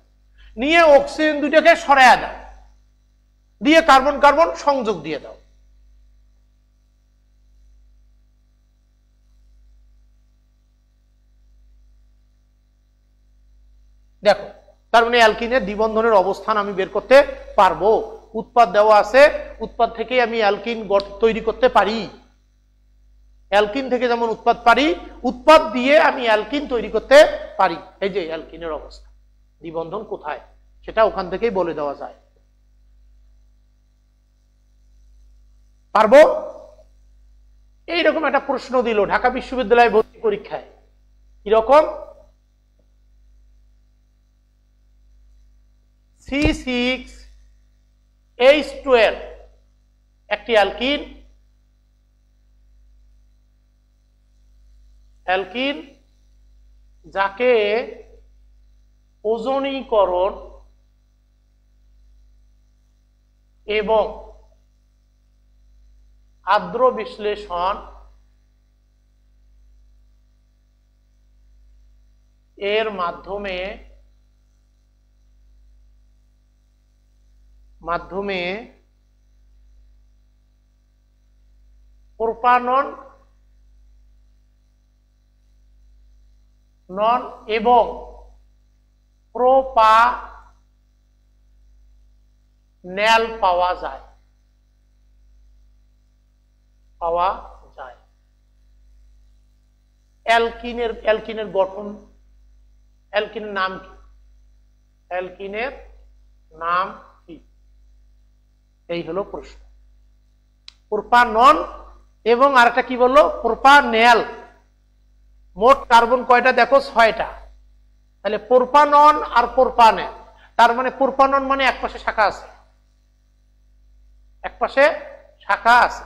[SPEAKER 1] নিয়ে অক্সিজেন দুইটাকে সরাইয়া দাও, দিয়ে কার্বন কার্বন সংযোগ দিয়ে দাও। দেখো তার মানে অ্যালকিনের দ্বিবন্ধনের অবস্থান আমি বের করতে পারবো। উৎপাদ দেওয়া আছে, উৎপাদ থেকে আমি অ্যালকিন তৈরি করতে পারি। অ্যালকিন থেকে যেমন উৎপাদ পারি, উৎপাদ দিয়ে আমি অ্যালকিন তৈরি করতে পারি। এই যে অ্যালকিনের অবস্থা, দ্বিবন্ধন কোথায় সেটা ওখান থেকেই বলে দেওয়া যায়। পারবো? এইরকম একটা প্রশ্ন দিল ঢাকা বিশ্ববিদ্যালয় ভর্তি পরীক্ষায়, কিরকম? C6H12 একটি অ্যালকিন, অ্যালকিন যাকে ওজোনীকরণ এবং আর্দ্র বিশ্লেষণ এর মাধ্যমে প্রোপানন এবং প্রোপানেল পাওয়া যায়। অ্যালকিনের গঠন, অ্যালকিনের নাম কি? অ্যালকিনের নাম কি? এই হলো প্রশ্ন। প্রোপানন এবং আরেকটা কি বললো, প্রোপানেল। মোট কার্বন কয়টা দেখো, 6টা। তাহলে প্রোপানন আর প্রোপানেল, তার মানে প্রোপানন মানে একপাশে শাখা আছে, একপাশে শাখা আছে।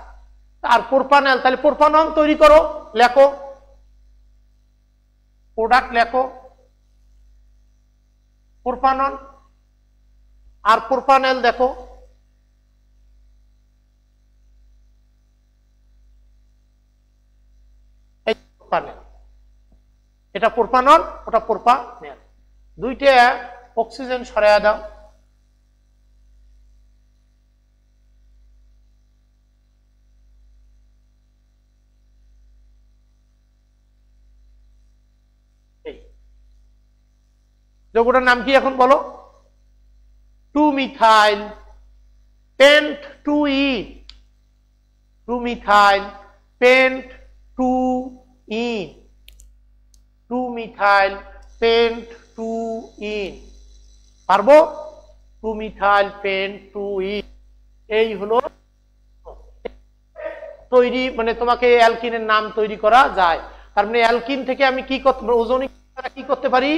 [SPEAKER 1] আর প্রোপানেল, তাহলে প্রোপানন তৈরি করো, লেখো, প্রোডাক্ট লেখো প্রোপানন, আর প্রোপানেল দেখো এই প্রোপানেল, এটা প্রোপানন, ওটা প্রোপানেল। দুইটা অক্সিজেন সরাইয়া দাও। যৌগটার নাম কি এখন বলো? 2-মিথাইল পেন্ট 2-ইন, 2-মিথাইল পেন্ট 2-ইন, 2-মিথাইল পেন্ট 2-ইন। পারবো? 2-মিথাইল পেন্ট 2-ইন। এই হলো তৈরি, মানে তোমাকে অ্যালকিনের নাম তৈরি করা যায়। তার মানে অ্যালকিন থেকে আমি কি করতে, ওজনিক কি করতে পারি?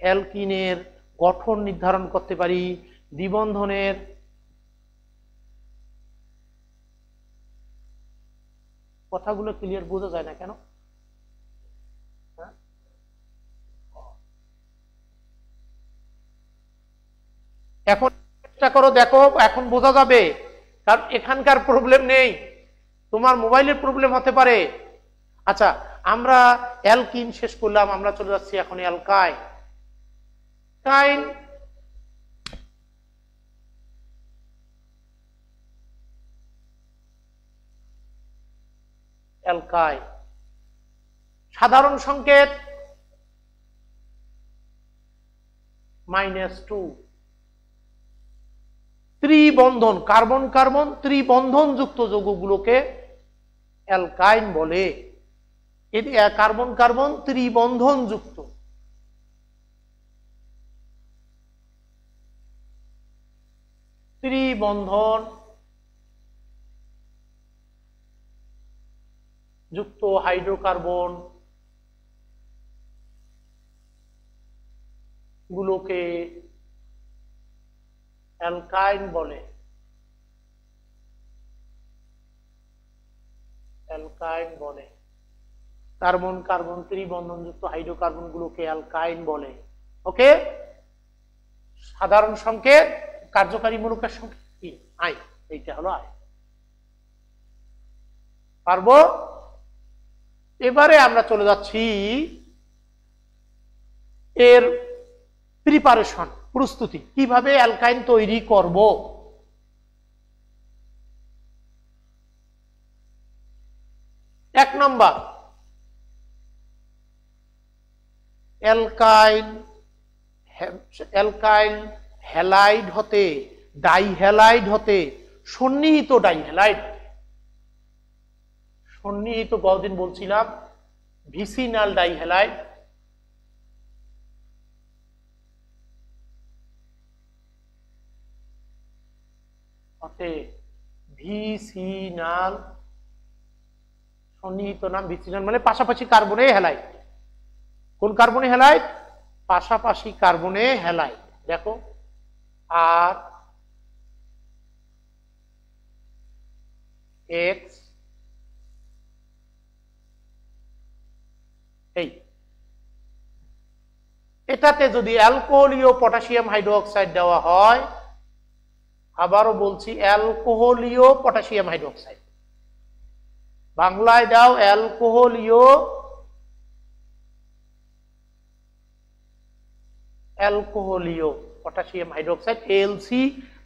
[SPEAKER 1] অ্যালকিনের গঠন নির্ধারণ করতে পারি, দ্বিবন্ধনের কথাগুলো ক্লিয়ার বোঝা যায় না কেন? এখন চেষ্টা করো, দেখো এখন বোঝা যাবে, কারণ এখানকার প্রবলেম নেই, তোমার মোবাইলের প্রবলেম হতে পারে। আচ্ছা, আমরা অ্যালকিন শেষ করলাম, আমরা চলে যাচ্ছি এখন অ্যালকাইন। কাইন অ্যালকাইন সাধারণ সংকেত -2। ত্রিবন্ধন, কার্বন কার্বন ত্রিবন্ধন যুক্ত যৌগগুলোকে অ্যালকাইন বলে। কার্বন কার্বন ত্রিবন্ধন যুক্ত, ত্রিবন্ধন যুক্ত হাইড্রোকার্বন গুলোকে অ্যালকাইন বলে, অ্যালকাইন বলে। কার্বন কার্বন ত্রিবন্ধন যুক্ত হাইড্রোকার্বন গুলোকে অ্যালকাইন বলে। ওকে, সাধারণ সংকেত, কার্যকারী মূলকের সংকেত কি? আই, এইটা হলো আই। পারবো? এবারে আমরা চলে যাচ্ছি এর প্রিপারেশন, প্রস্তুতি, কিভাবে অ্যালকাইন তৈরি করব। এক নম্বর, অ্যালকাইল হ্যালাইড হতে ডাইহ্যালাইড হতে সন্নিহিত ডাইহ্যালাইড, সন্নিহিত বহুদিন বলছিলাম ভিসিনাল ডাইহ্যালাইড হতে ভিসিনাল, সন্নিহিত নাম ভিসিনাল মানে পাশাপাশি কার্বনে হ্যালাইড। কোন কার্বনে হ্যালাইড? পাশাপাশি কার্বনে হ্যালাইড। দেখো, আর এক্স এই এটাতে যদি অ্যালকোহলীয় পটাশিয়াম হাইড্রোক্সাইড দেওয়া হয়, আবারও বলছি অ্যালকোহলীয় পটাশিয়াম হাইড্রোক্সাইড, বাংলায় দাও অ্যালকোহলীয় পটাশিয়াম হাইড্রোক্সাইড, এলসি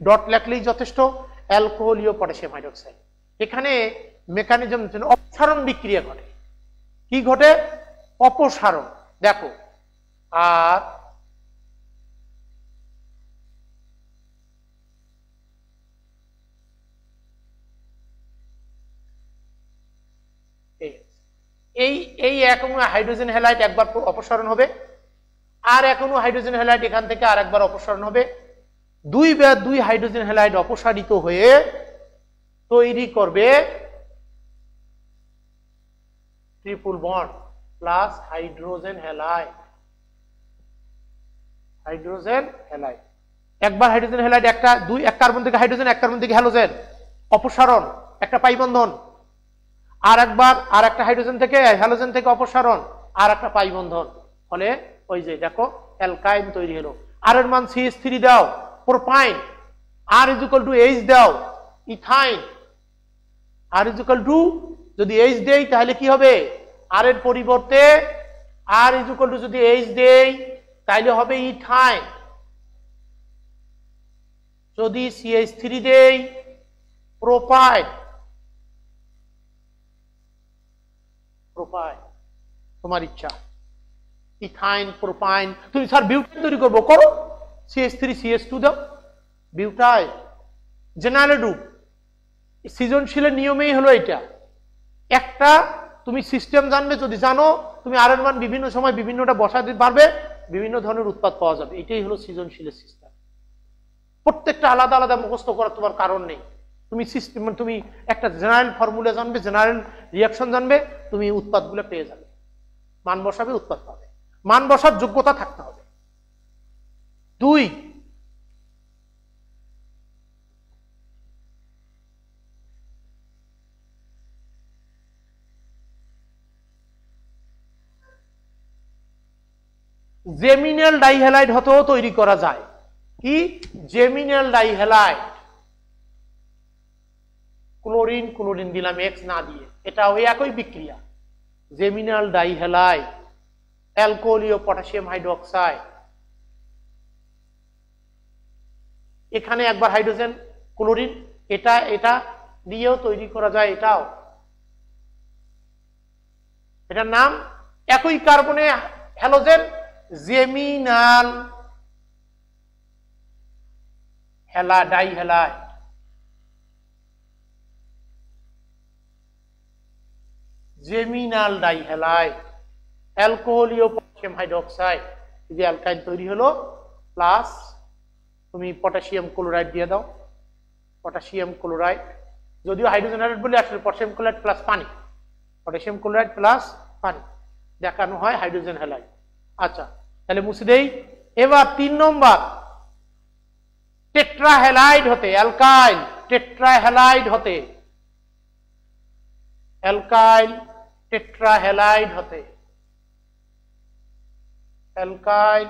[SPEAKER 1] ডট লেখলেই যথেষ্ট। অ্যালকোহলীয় পটাশিয়াম হাইড্রোক্সাইড, এখানে মেকানিজম অপসারণ বিক্রিয়া ঘটে। কি ঘটে? অপসারণ। দেখো, আর এই এই এক হাইড্রোজেন হ্যালাইড একবার অপসারণ হবে, আর এখনো হাইড্রোজেন হ্যালাইড এখান থেকে আরেকবার অপসারণ হবে, দুই হাইড্রোজেন হ্যালাইড অপসারিত হয়ে তৈরি করবে triple bond plus hydrogen halide. Hydrogen halide একবার হাইড্রোজেন হ্যালাইড এক কার্বন থেকে হাইড্রোজেন, এক কার্বন থেকে হ্যালোজেন অপসারণ, একটা পাই বন্ধন, আর একবার আর একটা হাইড্রোজেন থেকে হ্যালোজেন থেকে অপসারণ, আর একটা পাই বন্ধন, ফলে ওই যে দেখো অ্যালকাইন তৈরি হলো। আর এর মান CH3 দাও, propyne, R is equal to H দাও, ethyne. R is equal to যদি H দেই তাহলে কি হবে, আর এর পরিবর্তে আর ইজ ইকুয়াল টু যদি H দেই তাহলে হবে ইথাইন, যদি CH3 দেই প্রোপাইন। প্রোপাইন তোমার ইচ্ছা, ইথাইন প্রোপাইন। তুমি স্যার বিউটাইন তৈরি করবো, করো, CH3 CH2 দাও, বিউটাইন। জেনারেল রূপ সৃজনশীলের নিয়মেই হলো এটা। একটা তুমি সিস্টেম জানবে, যদি জানো তুমি আর এর মান বিভিন্ন সময় বিভিন্নটা বসাতে পারবে, বিভিন্ন ধরনের উৎপাদ পাওয়া যাবে। এটাই হলো সৃজনশীলের সিস্টেম। প্রত্যেকটা আলাদা আলাদা মুখস্থ করার তোমার কারণ নেই। তুমি সিস্টেম, তুমি একটা জেনারেল ফর্মুলা জানবে, জেনারেল রিঅ্যাকশন জানবে, তুমি উৎপাদগুলো পেয়ে যাবে, মান বসাবে, উৎপাদ পাবে। মান বসার যোগ্যতা থাকতে হবে। 2, জেমিনাল ডাইহ্যালাইড হতেও তৈরি করা যায়। কি জেমিনাল ডাইহ্যালাইড? ক্লোরিন ক্লোরিন দিলাম এক্স না দিয়ে, এটা ওই একই বিক্রিয়া। জেমিনাল ডাইহ্যালাইড, অ্যালকোহলীয় পটাশিয়াম হাইড্রোক্সাইড, এখানে একবার হাইড্রোজেন ক্লোরিন, এটা এটা দিয়েও তৈরি করা যায়। এটাও, এটার নাম একই কার্বনে halogen, জেমিনাল dihalide. জেমিনাল dihalide, অ্যালকোহলীয় potassium hydroxide, যদি অ্যালকাইন তৈরি হলো, প্লাস তুমি পটাশিয়াম ক্লোরাইড দিয়ে দাও, পটাশিয়াম ক্লোরাইড, যদিও হাইড্রোজেন হ্যালাইড বলে আসলে পটাশিয়াম ক্লোরাইড প্লাস পানি, পটাশিয়াম ক্লোরাইড প্লাস পানি দেখানো হয় হাইড্রোজেন হ্যালাইড। আচ্ছা, তাহলে মুছে দেই। এবার 3 নম্বর, টেট্রাহ্যালাইড হতে, অ্যালকাইল টেট্রাহ্যালাইড হতে, অ্যালকাইল টেট্রাহ্যালাইড হতে, অ্যালকাইল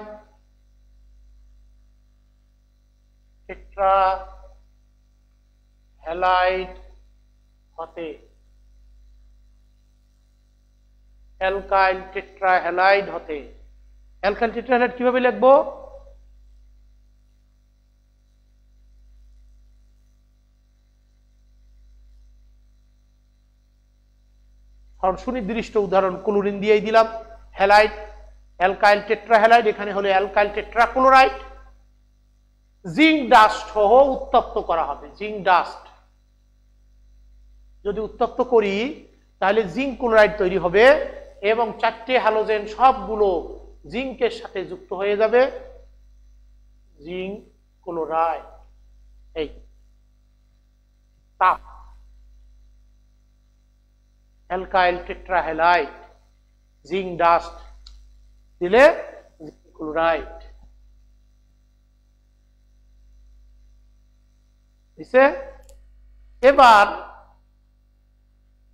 [SPEAKER 1] টেট্রাহ্যালাইড হতে, অ্যালকাইল টেট্রাহ্যালাইড হতে। অ্যালকাইল টেট্রাহ্যালাইড কিভাবে লিখবো? সুনির্দিষ্ট উদাহরণ ক্লোরিন দিয়েই দিলাম, হ্যালাইড অ্যালকাইল টেট্রাহ্যালাইড, এখানে হলো অ্যালকাইল টেট্রাক্লোরাইড। জিঙ্ক ডাস্ট সহ উত্তপ্ত করা হবে। জিঙ্ক ডাস্ট যদি উত্তপ্ত করি তাহলে জিঙ্ক ক্লোরাইড তৈরি হবে এবং 4টে হ্যালোজেন সবগুলো জিঙ্কের সাথে যুক্ত হয়ে যাবে, জিঙ্ক ক্লোরাইড। এই তাপ, অ্যালকাইল টেট্রাহ্যালাইড, জিঙ্ক ডাস্ট দিলে জিঙ্ক ক্লোরাইড দিছে। এবার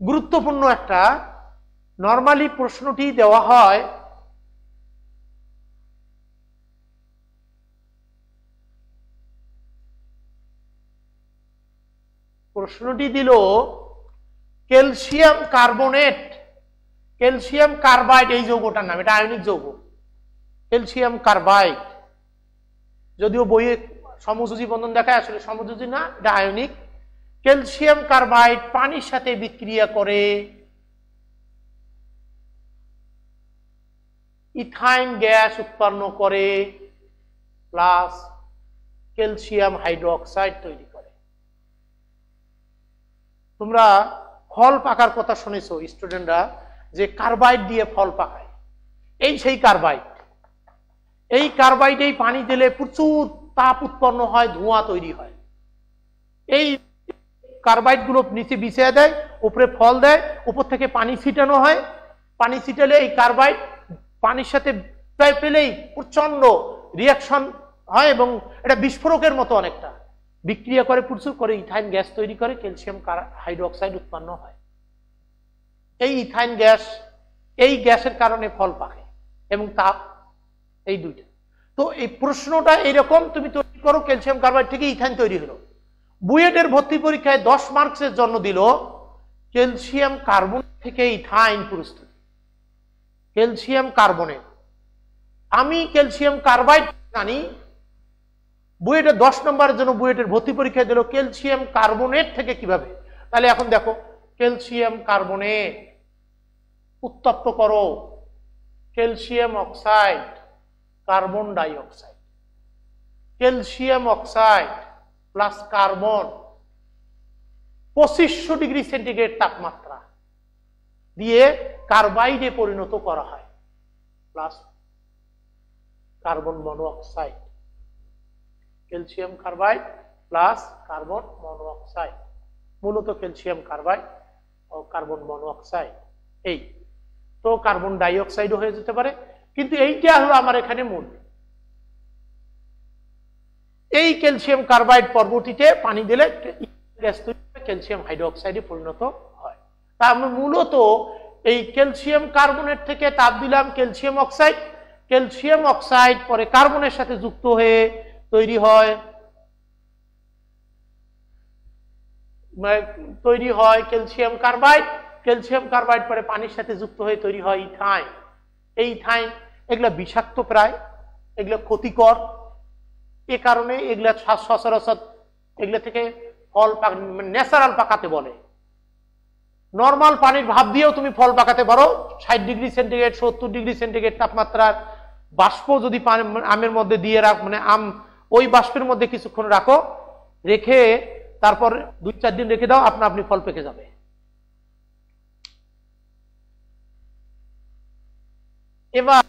[SPEAKER 1] গুরুত্বপূর্ণ একটা, নরমালি প্রশ্নটি দেওয়া হয় প্রশ্নটি দিল ক্যালসিয়াম কার্বনেট, ক্যালসিয়াম কার্বাইড এই যৌগটার নাম, এটা আয়নিক যৌগ ক্যালসিয়াম কার্বাইড। যদিও বইয়ে সমযোজী বন্ধন দেখায়, আসলে সমযোজী না, এটা আয়নিক। ক্যালসিয়াম কার্বাইড পানির সাথে বিক্রিয়া করে ইথাইন গ্যাস উৎপন্ন করে, প্লাস ক্যালসিয়াম হাইড্রোক্সাইড তৈরি করে। তোমরা ফল পাকার কথা শুনেছো স্টুডেন্টরা, যে কার্বাইড দিয়ে ফল পাকায়, এই সেই কার্বাইড। এই কার্বাইডে পানি দিলে প্রচুর তাপ উৎপন্ন হয়, ধোঁয়া তৈরি হয়। এই কার্বাইড গুলো নিচে বিছিয়ে দেয়, উপরে ফল দেয়, উপর থেকে পানি ছিটানো হয়। পানি ছিটালে এই কার্বাইড পানির সাথে প্রায় পেলেই প্রচন্ড রিয়াকশন হয় এবং এটা বিস্ফোরকের মতো অনেকটা বিক্রিয়া করে, প্রচুর করে ইথাইন গ্যাস তৈরি করে, ক্যালসিয়াম হাইড্রোক্সাইড উৎপন্ন হয়। এই ইথাইন গ্যাস, এই গ্যাসের কারণে ফল পাকে এবং তাপ, এই দুইটা। তো এই প্রশ্নটা এরকম, তুমি তৈরি করো ক্যালসিয়াম কার্বাইড থেকে ইথাইন তৈরি হলো। বুয়েটের ভর্তি পরীক্ষায় 10 মার্কসের জন্য দিল ক্যালসিয়াম কার্বন থেকে ইথাইন প্রস্তুত। ক্যালসিয়াম কার্বনেট, আমি ক্যালসিয়াম কার্বাইড জানি, বুয়েটে 10 নম্বরের জন্য বুয়েটের ভর্তি পরীক্ষায় দিল ক্যালসিয়াম কার্বনেট থেকে কিভাবে। তাহলে এখন দেখো, ক্যালসিয়াম কার্বনেট উত্তপ্ত করো, calcium oxide, carbon dioxide, calcium oxide plus carbon 2500 degree centigrade তাপমাত্রা দিয়ে কার্বাইডে পরিণত করা হয়, plus carbon monoxide, calcium carbide plus carbon monoxide, মূলত ক্যালসিয়াম কার্বাইড ও কার্বন মনোঅক্সাইড। এই তো কার্বন ডাই অক্সাইডও হয়ে যেতে পারে, কিন্তু এইটা হলো আমার এখানে মূল। এই ক্যালসিয়াম কার্বাইড পরবর্তীতে পানি দিলে গ্যাস তৈরি করে ক্যালসিয়াম হাইড্রোক্সাইডে পরিণত হয়। তা আমরা মূলত এই ক্যালসিয়াম কার্বনেট থেকে তাপ দিলাম ক্যালসিয়াম অক্সাইড, ক্যালসিয়াম অক্সাইড পরে কার্বনের সাথে যুক্ত হয়ে তৈরি হয় ক্যালসিয়াম কার্বাইড, ক্যালসিয়াম কার্বাইড পরে পানির সাথে যুক্ত হয়ে তৈরি হয় ইথাইন। এই ইথাইন এগুলা বিষাক্ত প্রায়, এগুলো ক্ষতিকর, এ কারণে এগুলা সচরাচর এগুলা থেকে ফল ন্যাচারাল পাকাতে বলে। নর্মাল পানির ভাপ দিয়েও তুমি ফল পাকাতে পারো, 60 ডিগ্রি সেন্টিগ্রেড 70 ডিগ্রি সেন্টিগ্রেড তাপমাত্রার বাষ্প যদি আমের মধ্যে দিয়ে রাখ, মানে আম ওই বাষ্পের মধ্যে কিছুক্ষণ রাখো, রেখে তারপর 2-4 দিন রেখে দাও, আপনা আপনি ফল পেকে যাবে। এবার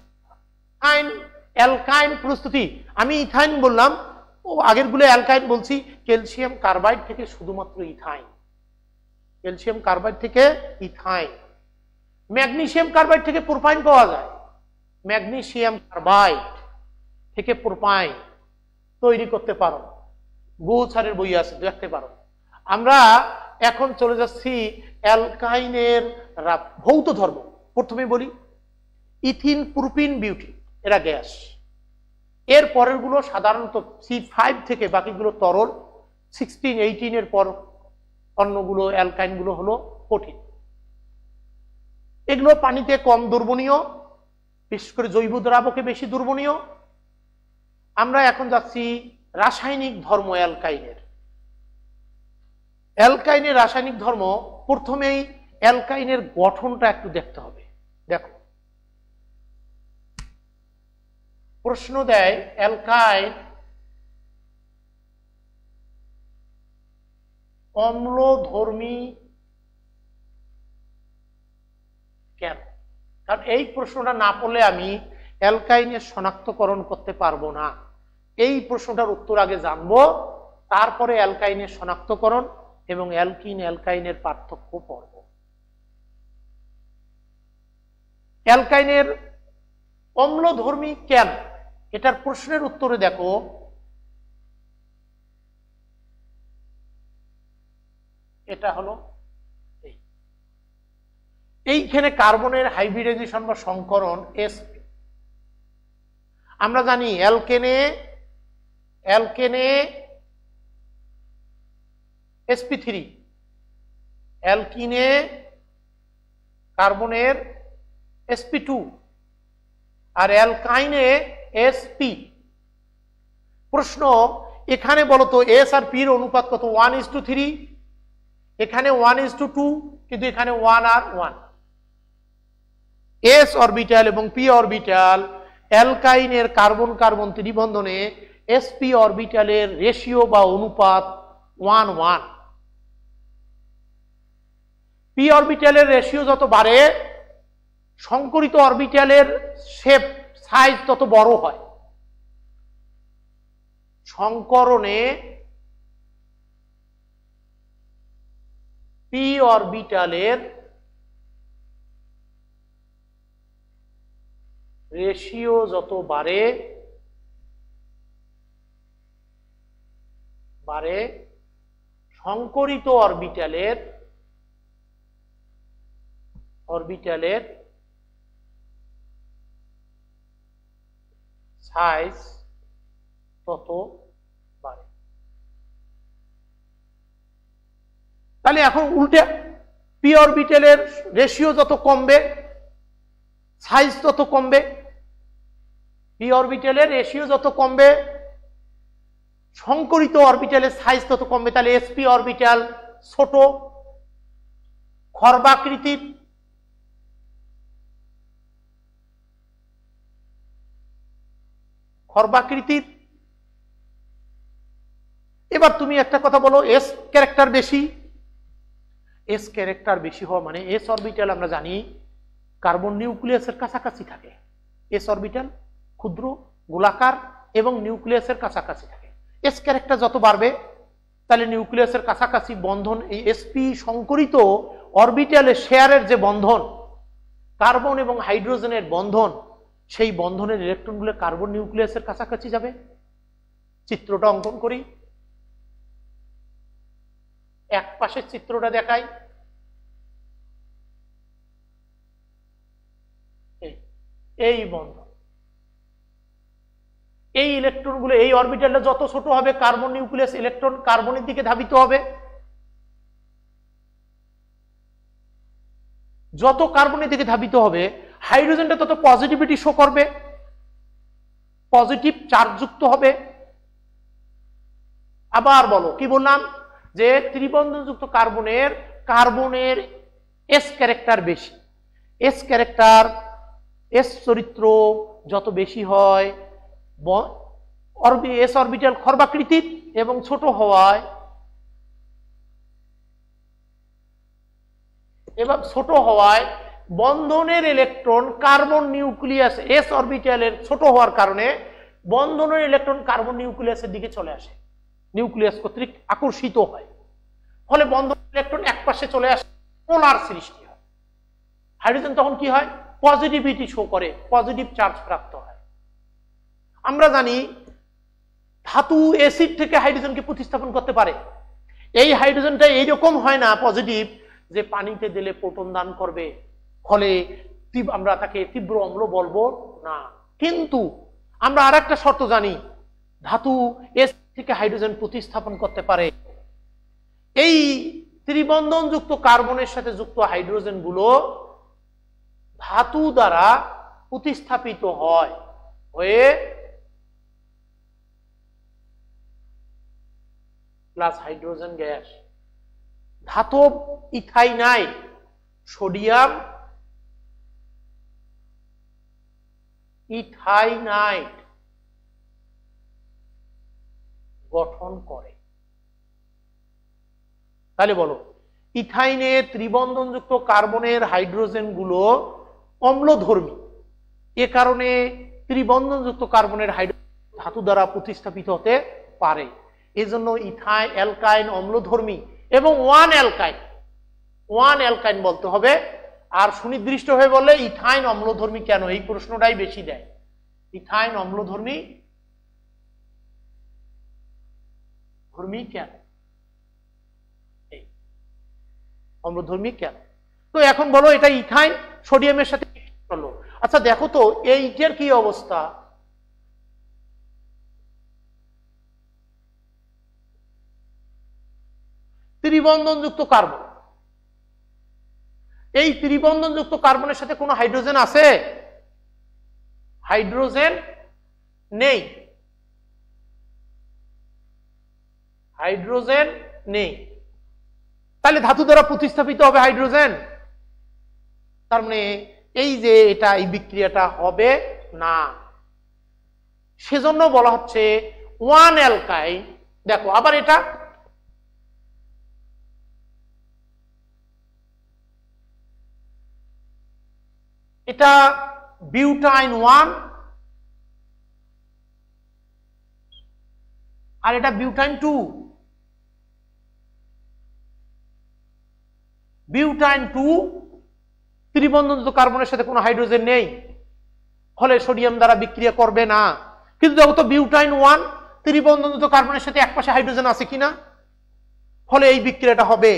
[SPEAKER 1] অ্যালকাইন প্রস্তুতি, আমি ইথাইন বললাম, ও আগের গুলো অ্যালকাইন বলছি। ক্যালসিয়াম কার্বাইড থেকে শুধুমাত্র ইথাইন, ক্যালসিয়াম কার্বাইড থেকে ইথাইন। ম্যাগনেসিয়াম কার্বাইড থেকে প্রোপাইন পাওয়া যায়, ম্যাগনেসিয়াম কার্বাইড থেকে প্রোপাইন তৈরি করতে পারো, গুহসারের বই আছে, দেখতে পারো। আমরা এখন চলে যাচ্ছি অ্যালকাইনের ভৌত ধর্ম। প্রথমে বলি ইথিন, প্রোপিন, বিউটিন, এরা গ্যাস। এর পরের গুলো সাধারণত C5 থেকে বাকিগুলো তরল, 16, 18 এর পর অন্যগুলো অ্যালকাইন গুলো হলো কঠিন। এগুলো পানিতে কম দ্রবণীয়, বিশেষ করে জৈব দ্রাবকে বেশি দ্রবণীয়। আমরা এখন যাচ্ছি রাসায়নিক ধর্ম অ্যালকাইনের। অ্যালকাইনের রাসায়নিক ধর্ম, প্রথমেই অ্যালকাইনের গঠনটা একটু দেখতে হবে। দেখো, প্রশ্ন দেয় অ্যালকাইন অম্লধর্মী কেন? কারণ এই প্রশ্নটা না পড়লে আমি অ্যালকাইনের শনাক্তকরণ করতে পারবো না। এই প্রশ্নটার উত্তর আগে জানবো, তারপরে অ্যালকাইনের শনাক্তকরণ এবং অ্যালকিন অ্যালকাইনের পার্থক্য পড়ব। অ্যালকাইনের অম্লধর্মী কেন, এটার প্রশ্নের উত্তরে দেখো, এটা হলো এইখানে কার্বনের হাইব্রিডাইজেশন বা সংকরণ sp। আমরা জানি অ্যালকেনে sp3, অ্যালকিনে কার্বনের sp2 আর অ্যালকাইনে sp। প্রশ্ন এখানে বলতো s আর p এর অনুপাত কত? 1:3। এখানে 1:2, কিন্তু এখানে 1 আর 1। s অরবিটাল এবং p অরবিটাল অ্যালকাইনের কার্বন কার্বন ত্রিবন্ধনে sp অরবিটালের রেশিও বা অনুপাত 1:1। p অরবিটালের রেশিও যত বাড়ে, সংকরিত অরবিটালের শেপ সাইজ তত বড় হয়। সংকরণে p অরবিটালের রেশিও যত বাড়ে সংকরিত অরবিটালের সাইজ তত বাড়ে। তাহলে এখন উল্টে পি অরবিটালের রেশিও যত কমবে সাইজ তত কমবে, পি অরবিটালের রেশিও যত কমবে সংকরিত অরবিটালের সাইজ তত কমবে। তাহলে এসপি অরবিটাল ছোট খর্বাকৃতির, এবার তুমি একটা কথা বলো, এস ক্যারেক্টার বেশি। এস ক্যারেক্টার বেশি হওয়া মানে এস অরবিটাল আমরা জানি কার্বন নিউক্লিয়াসের কাছাকাছি থাকে। এস অরবিটাল ক্ষুদ্র গোলাকার এবং নিউক্লিয়াসের কাছাকাছি থাকে। এস ক্যারেক্টার যত বাড়বে তাহলে নিউক্লিয়াসের কাছাকাছি বন্ধন, এই এসপি সংকরিত অরবিটালের শেয়ারের যে বন্ধন, কার্বন এবং হাইড্রোজেনের বন্ধন, সেই বন্ধনের ইলেকট্রনগুলো কার্বন নিউক্লিয়াসের কাছাকাছি যাবে। চিত্রটা অঙ্কন করি, এক পাশের চিত্রটা দেখাই। এই বন্ধন, এই ইলেকট্রনগুলো, এই অরবিটালটা যত ছোট হবে কার্বন নিউক্লিয়াস ইলেকট্রন কার্বনের দিকে ধাবিত হবে। যত কার্বনের দিকে ধাবিত হবে হাইড্রোজেনটা তত পজিটিভিটি শো করবে, পজিটিভ চার্জ যুক্ত হবে। আবার বলো কি বললাম, যে ত্রিবন্ধনযুক্ত কার্বনের এস ক্যারেক্টার বেশি। এস ক্যারেক্টার, এস চরিত্র যত বেশি হয় এস অরবিটাল খর্বাকৃতির এবং ছোট হওয়ায় বন্ধনের ইলেকট্রন কার্বন নিউক্লিয়াস এস অরবিটালের ছোট হওয়ার কারণে বন্ধনের ইলেকট্রন কার্বন নিউক্লিয়াসের দিকে চলে আসে, নিউক্লিয়াস কর্তৃক আকর্ষিত হয়। ফলে বন্ধন ইলেকট্রন এক পাশে চলে আসে, পোলার সৃষ্টি হয়। হাইড্রোজেন তখন কি হয়, পজিটিভিটি শো করে, পজিটিভ চার্জ প্রাপ্ত হয়। আমরা জানি ধাতু অ্যাসিড থেকে হাইড্রোজেনকে প্রতিস্থাপন করতে পারে। এই হাইড্রোজেনটা এইরকম হয় না পজিটিভ যে পানিতে দিলে প্রোটন দান করবে, ফলে আমরা তাকে তীব্র অম্ল বলবো না। কিন্তু আমরা আর একটা শর্ত জানি, ধাতু অ্যাসিড থেকে হাইড্রোজেন প্রতিস্থাপন করতে পারে। এই ত্রিবন্ধনযুক্ত কার্বনের সাথে যুক্ত হাইড্রোজেন গুলো ধাতু দ্বারা প্রতিস্থাপিত হয়ে প্লাস হাইড্রোজেন গ্যাস, ধাতব ইথাইনাইট সোডিয়াম ইথাইনাইট গঠন করে। তাহলে বলো, ইথাইনের ত্রিবন্ধনযুক্ত কার্বনের হাইড্রোজেন গুলো অম্লধর্মী, এ কারণে ত্রিবন্ধনযুক্ত কার্বনের হাইড্রোজেন ধাতু দ্বারা প্রতিস্থাপিত হতে পারে। এজন্য ইথাইন অ্যালকাইন অম্লধর্মী এবং ওয়ান অ্যালকাইন বলতে হবে। আর সুনির্দিষ্ট হয়ে বললে ইথাইন অম্লধর্মী কেন, এই প্রশ্নটাই বেশি দেয়। ইথাইন অম্লধর্মী কেন, অম্লধর্মী কেন? তো এখন বলো, এটা ইথাইন সোডিয়ামের সাথে চলো। আচ্ছা দেখো তো এইটার কি অবস্থা। ত্রিবন্ধনযুক্ত কার্বন, এই ত্রিবন্ধনযুক্ত কার্বনের সাথে কোনো হাইড্রোজেন আছে? হাইড্রোজেন নেই, হাইড্রোজেন নেই। তাহলে ধাতু দ্বারা প্রতিস্থাপিত হবে হাইড্রোজেন, তার মানে এই যে এটা, এই বিক্রিয়াটা হবে না। সেজন্য বলা হচ্ছে ওয়ান অ্যালকাইন। দেখো আবার এটা বিউটাইন 1, আর এটা বিউটাইন 2। বিউটাইন 2 ত্রিবন্ধনযুক্ত কার্বনের সাথে কোনো হাইড্রোজেন নেই, ফলে সোডিয়াম দ্বারা বিক্রিয়া করবে না। কিন্তু দেখো তো বিউটাইন 1 ত্রিবন্ধনযুক্ত কার্বনের সাথে একপাশে হাইড্রোজেন আছে কিনা, ফলে এই বিক্রিয়াটা হবে।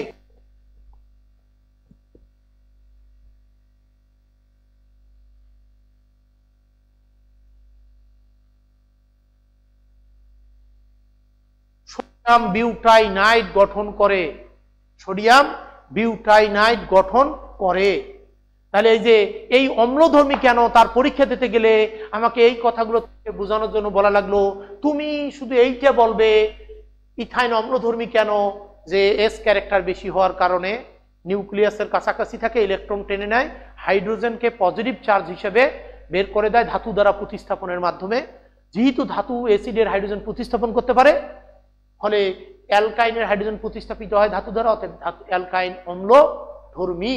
[SPEAKER 1] সোডিয়াম বিউটাইনাইট গঠন করে, সোডিয়াম বিউটাইনাইট গঠন করে। তাহলে এই যে এই অম্লধর্মী কেন, তার পরীক্ষা দিতে গেলে আমাকে এই কথাগুলো বোঝানোর জন্য বলা লাগলো। তুমি শুধু এইটা বলবে ইথাইন অম্লধর্মী কেন, যে এস ক্যারেক্টার বেশি হওয়ার কারণে নিউক্লিয়াসের কাছাকাছি থাকে, ইলেকট্রন টেনে নেয়, হাইড্রোজেনকে পজিটিভ চার্জ হিসেবে বের করে দেয় ধাতু দ্বারা প্রতিস্থাপনের মাধ্যমে। যেহেতু ধাতু অ্যাসিডের হাইড্রোজেন প্রতিস্থাপন করতে পারে, ফলে অ্যালকাইনের হাইড্রোজেন প্রতিস্থাপিত হয় ধাতু দ্বারা, অর্থাৎ অ্যালকাইন অম্লধর্মী।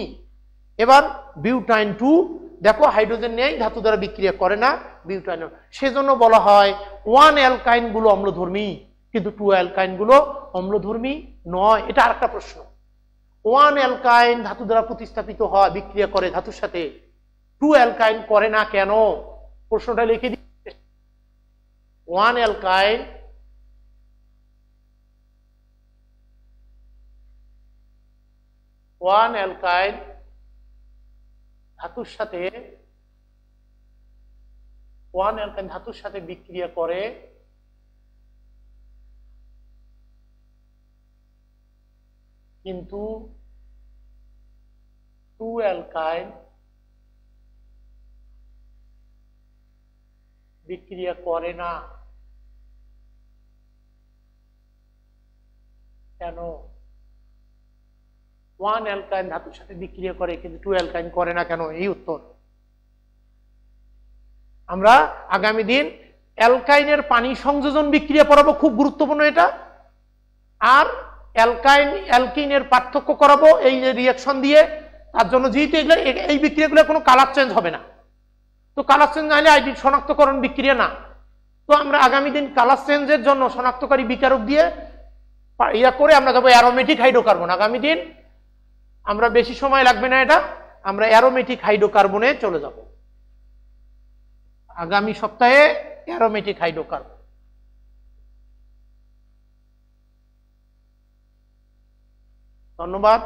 [SPEAKER 1] এবার বিউটাইন 2 দেখো হাইড্রোজেন নেই, ধাতু দ্বারা বিক্রিয়া করে না, বিউটাইন, সেজন্য বলা হয় 1 অ্যালকাইন গুলো অম্লধর্মী, কিন্তু 2 অ্যালকাইন গুলো অম্লধর্মী নয়। এটা আরেকটা প্রশ্ন। 1 অ্যালকাইন ধাতু দ্বারা প্রতিস্থাপিত হয়, বিক্রিয়া করে ধাতুর সাথে, 2 অ্যালকাইন করে না কেন? প্রশ্নটা লিখে দিই। 1 অ্যালকাইন ধাতুর সাথে 1 অ্যালকাইন ধাতুর সাথে বিক্রিয়া করে, কিন্তু 2 অ্যালকাইন বিক্রিয়া করে না কেন? 1 অ্যালকাইন ধাতুর সাথে বিক্রিয়া করে কিন্তু 2 অ্যালকাইন করে না কেন? এই উত্তর। আমরা আগামী দিন অ্যালকাইনের পানি সংযোজন বিক্রিয়া পড়াবো, খুব গুরুত্বপূর্ণ এটা। আর অ্যালকাইন অ্যালকিনের পার্থক্য করাবো এই যে রিঅ্যাকশন দিয়ে। তার জন্য যেহেতু এগুলো এই বিক্রিয়াগুলো কোনো কালার চেঞ্জ হবে না, তো কালার চেঞ্জ না হলে আইডি শনাক্তকরণ বিক্রিয়া না। তো আমরা আগামী দিন কালার চেঞ্জের জন্য শনাক্তকারী বিকারক দিয়ে ইয়া করে আমরা যাবো অ্যারোমেটিক হাইড্রোকার্বন। আগামী দিন আমরা বেশি সময় লাগবে না, এটা আমরা অ্যারোমেটিক হাইড্রোকার্বনে চলে যাব আগামী সপ্তাহে। Aromatic hydrocarbon. ধন্যবাদ।